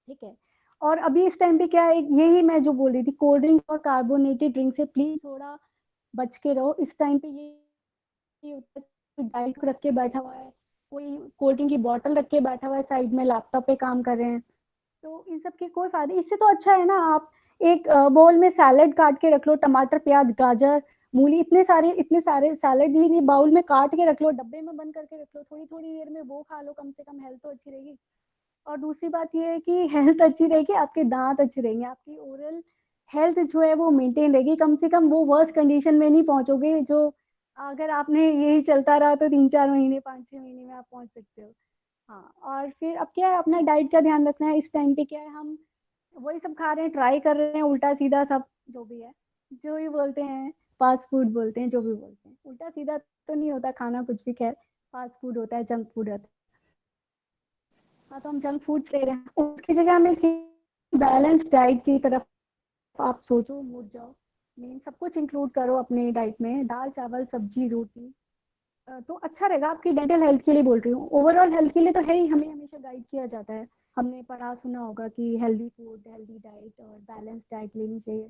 ठीक है। और अभी इस टाइम पे क्या है, यही मैं जो बोल रही थी, कोल्ड ड्रिंक और कार्बोनेटेड ड्रिंक से प्लीज थोड़ा बच के रहो इस टाइम पे। ये होता है कोई डाइट रख के बैठा हुआ है, कोई कोल्ड ड्रिंक की बोतल रख के बैठा हुआ है साइड में, लैपटॉप पे काम कर रहे हैं, तो इन सब के कोई फायदे। इससे तो अच्छा है ना आप एक बाउल में सैलेड काट के रख लो, टमाटर, प्याज, गाजर, मूली, इतने सारे सैलेड ये बाउल में काट के रख लो, डब्बे में बंद करके रख लो, थोड़ी थोड़ी देर में वो खा लो, कम से कम हेल्थ तो अच्छी रहेगी। और दूसरी बात ये है कि हेल्थ अच्छी रहेगी, आपके दांत अच्छे रहेंगे, आपकी ओरल हेल्थ जो है वो मेंटेन रहेगी, कम से कम वो वर्स्ट कंडीशन में नहीं पहुंचोगे जो अगर आपने यही चलता रहा तो 3-4 महीने, 5-6 महीने में आप पहुंच सकते हो। हाँ, और फिर अब क्या है, अपना डाइट का ध्यान रखना है। इस टाइम पे क्या है, हम वही सब खा रहे हैं, ट्राई कर रहे हैं, उल्टा सीधा सब जो भी है, जो भी बोलते हैं, फास्ट फूड बोलते हैं, जो भी बोलते हैं, उल्टा सीधा तो नहीं होता खाना कुछ भी, खैर फास्ट फूड होता है, जंक फूड होता है। हाँ, तो हम जंक फूड्स ले रहे हैं, उसकी जगह हमें बैलेंस डाइट की तरफ आप सोचो, मुड़ जाओ। मेन सब कुछ इंक्लूड करो अपने डाइट में, दाल, चावल, सब्जी, रोटी, तो अच्छा रहेगा आपकी डेंटल हेल्थ के लिए बोल रही हूँ। ओवरऑल हेल्थ के लिए तो है ही, हमें हमेशा गाइड किया जाता है, हमने पढ़ा सुना होगा कि हेल्दी फूड, हेल्दी डाइट और बैलेंस डाइट लेनी चाहिए।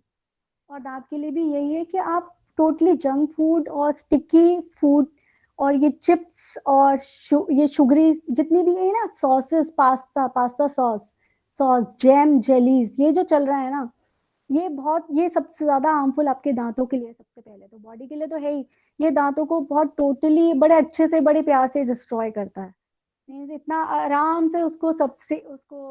और दांत के लिए भी यही है कि आप टोटली जंक फूड और स्टिकी फूड और ये चिप्स और ये शुगरी जितनी भी है ना, sauces, pasta sauce, jam, jellies, ये जो चल रहा है ना, ये सबसे ज्यादा हार्मफुल आपके दांतों के लिए, सबसे पहले तो बॉडी के लिए तो है ही, ये दांतों को बहुत टोटली बड़े अच्छे से, बड़े प्यार से डिस्ट्रॉय करता है। मीन्स इतना आराम से उसको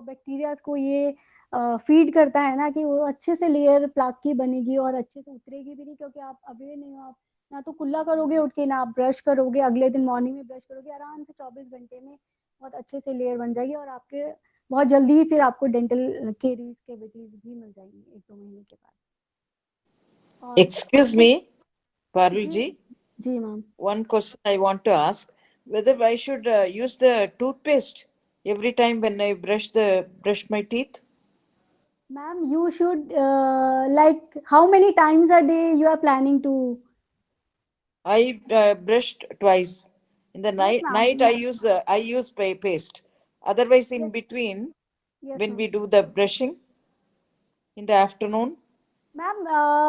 बैक्टीरियाज को ये फीड करता है ना कि वो अच्छे से लेयर प्लाक की बनेगी और अच्छे से उतरेगी भी नहीं, क्योंकि आप अवेयर नहीं हो, आप ना तो कुल्ला करोगे उठ के, ना आप ब्रश करोगे, अगले दिन मॉर्निंग में ब्रश करोगे, आराम से 24 घंटे में बहुत अच्छे से लेयर बन जाएगी, और आपके बहुत जल्दी ही फिर आपको डेंटल कैविटीज भी मिल जाएंगी 1-2 महीने के बाद। और Excuse me, Parul ji ji, जी ma'am. one question I want to ask, whether I should use the toothpaste every time when I brush my teeth. Ma'am, you should like how many times a day you are planning to? I brushed twice. In the Yes, night ma'am. I use paste. Otherwise, in Yes, between, yes, when we ma'am. do the brushing in the afternoon. Ma'am,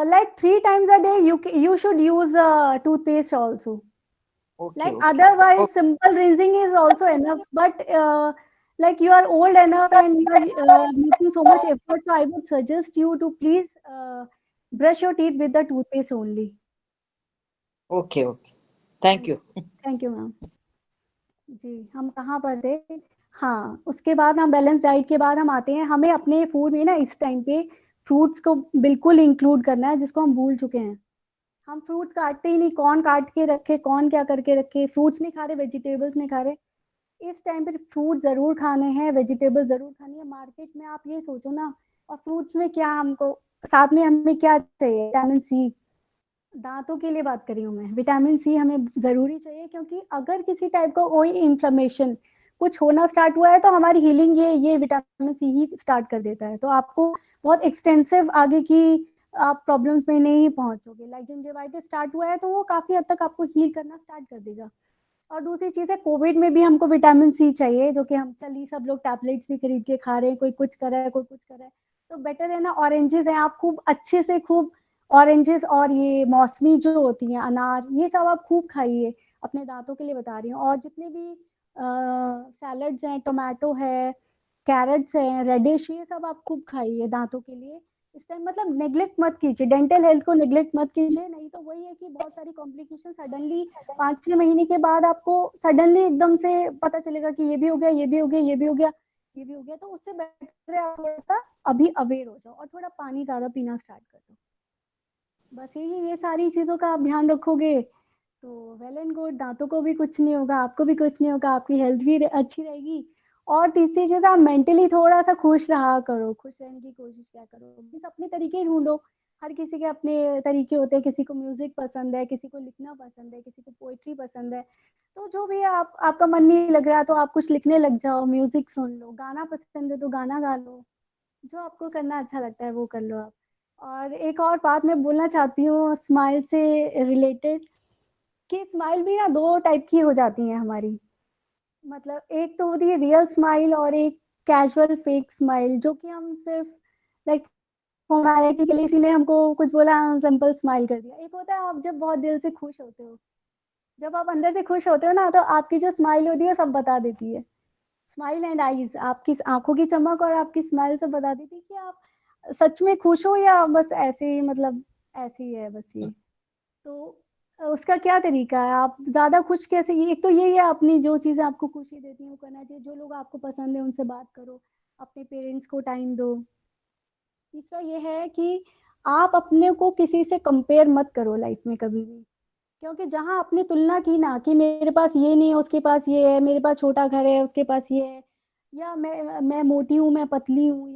like 3 times a day, you should use toothpaste also. Okay, Like okay. otherwise, Okay. simple rinsing is also enough. But like you are old enough and you are making so much effort, so I would suggest you to please brush your teeth with the toothpaste only. Okay, okay. Thank you. Thank you, ma'am. जी, हम कहाँ पर थे? हाँ, उसके बाद हम बैलेंस डाइट के बाद हम आते हैं, हमें अपने फूड में ना इस टाइम पे फ्रूट्स को बिल्कुल इंक्लूड करना है, जिसको हम भूल चुके हैं। हम फ्रूट्स काटते ही नहीं, कौन काट के रखे, कौन क्या करके रखे, फ्रूट्स नहीं खा रहे, वेजिटेबल्स नहीं खा रहे। इस टाइम पे फ्रूट ज़रूर खाने हैं, वेजिटेबल ज़रूर खानी है। मार्केट में आप ये सोचो ना, और फ्रूट्स में क्या हमको साथ में हमें क्या चाहिए? Vitamin C. दांतों के लिए बात कर रही हूँ मैं, विटामिन सी हमें ज़रूरी चाहिए, क्योंकि अगर किसी टाइप का कोई इन्फ्लेमेशन कुछ होना स्टार्ट हुआ है तो हमारी हीलिंग ये विटामिन सी ही स्टार्ट कर देता है। तो आपको बहुत एक्सटेंसिव आगे की आप प्रॉब्लम्स में नहीं पहुंचोगे। लाइक जिंजिवाइटिस स्टार्ट हुआ है तो वो काफ़ी हद तक आपको हील करना स्टार्ट कर देगा। और दूसरी चीज़ है, कोविड में भी हमको विटामिन सी चाहिए, जो कि हम चलिए सब लोग टैबलेट्स भी खरीद के खा रहे हैं, कोई कुछ कर रहा है, कोई कुछ कर रहा है। तो बेटर है ना, ऑरेंजेस हैं, आप खूब अच्छे से खूब ऑरेंजेस और ये मौसमी जो होती हैं, अनार, ये सब आप खूब खाइए, अपने दांतों के लिए बता रही हूँ। और जितने भी सैलड्स हैं, टोमेटो है, कैरेट्स हैं, रेडिश, ये सब आप खूब खाइए दांतों के लिए। इस टाइम मतलब नेग्लेक्ट मत कीजिए, डेंटल हेल्थ को नेग्लेक्ट मत कीजिए, नहीं तो वही है कि बहुत सारी कॉम्प्लिकेशन सडनली 5-6 महीने के बाद आपको सडनली एकदम से पता चलेगा कि ये भी हो गया, ये भी हो गया, ये भी हो गया, ये भी हो गया। तो उससे बेटर है आप थोड़ा सा अभी अवेयर हो जाओ और थोड़ा पानी ज़्यादा पीना स्टार्ट कर दो। बस ये सारी चीज़ों का आप ध्यान रखोगे तो वेल एंड गुड, दांतों को भी कुछ नहीं होगा, आपको भी कुछ नहीं होगा, आपकी हेल्थ भी अच्छी रहेगी। और तीसरी चीज़, आप मेंटली थोड़ा सा खुश रहा करो, खुश रहने की कोशिश क्या करो, बस अपने तरीके ढूंढो। हर किसी के अपने तरीके होते हैं, किसी को म्यूजिक पसंद है, किसी को लिखना पसंद है, किसी को पोइट्री पसंद है। तो जो भी है, आपका मन नहीं लग रहा तो आप कुछ लिखने लग जाओ, म्यूजिक सुन लो, गाना पसंद है तो गाना गा लो, जो आपको करना अच्छा लगता है वो कर लो आप। और एक और बात मैं बोलना चाहती हूँ स्माइल से रिलेटेड, कि स्माइल भी ना 2 टाइप की हो जाती हैं हमारी। मतलब एक तो होती है रियल स्माइल और एक कैजुअल फेक स्माइल, जो कि हम सिर्फ लाइक फॉर्मेलिटी के लिए किसी ने हमको कुछ बोला, सिंपल स्माइल कर दिया। एक होता है आप जब बहुत दिल से खुश होते हो, जब आप अंदर से खुश होते हो ना, तो आपकी जो स्माइल होती है सब बता देती है। स्माइल एंड आईज, आपकी आंखों की चमक और आपकी स्माइल से बता देती है कि आप सच में खुश हो या बस ऐसे ही, मतलब ऐसे ही है बस ये। तो उसका क्या तरीका है, आप ज़्यादा खुश कैसे, एक तो यही है अपनी जो चीज़ें आपको खुशी देती हैं वो करना चाहिए, जो लोग आपको पसंद है उनसे बात करो, अपने पेरेंट्स को टाइम दो। तीसरा ये है कि आप अपने को किसी से कंपेयर मत करो लाइफ में कभी भी, क्योंकि जहाँ आपने तुलना की ना कि मेरे पास ये नहीं है उसके पास ये है, मेरे पास छोटा घर है उसके पास ये है, या मैं मोटी हूँ मैं पतली हूँ,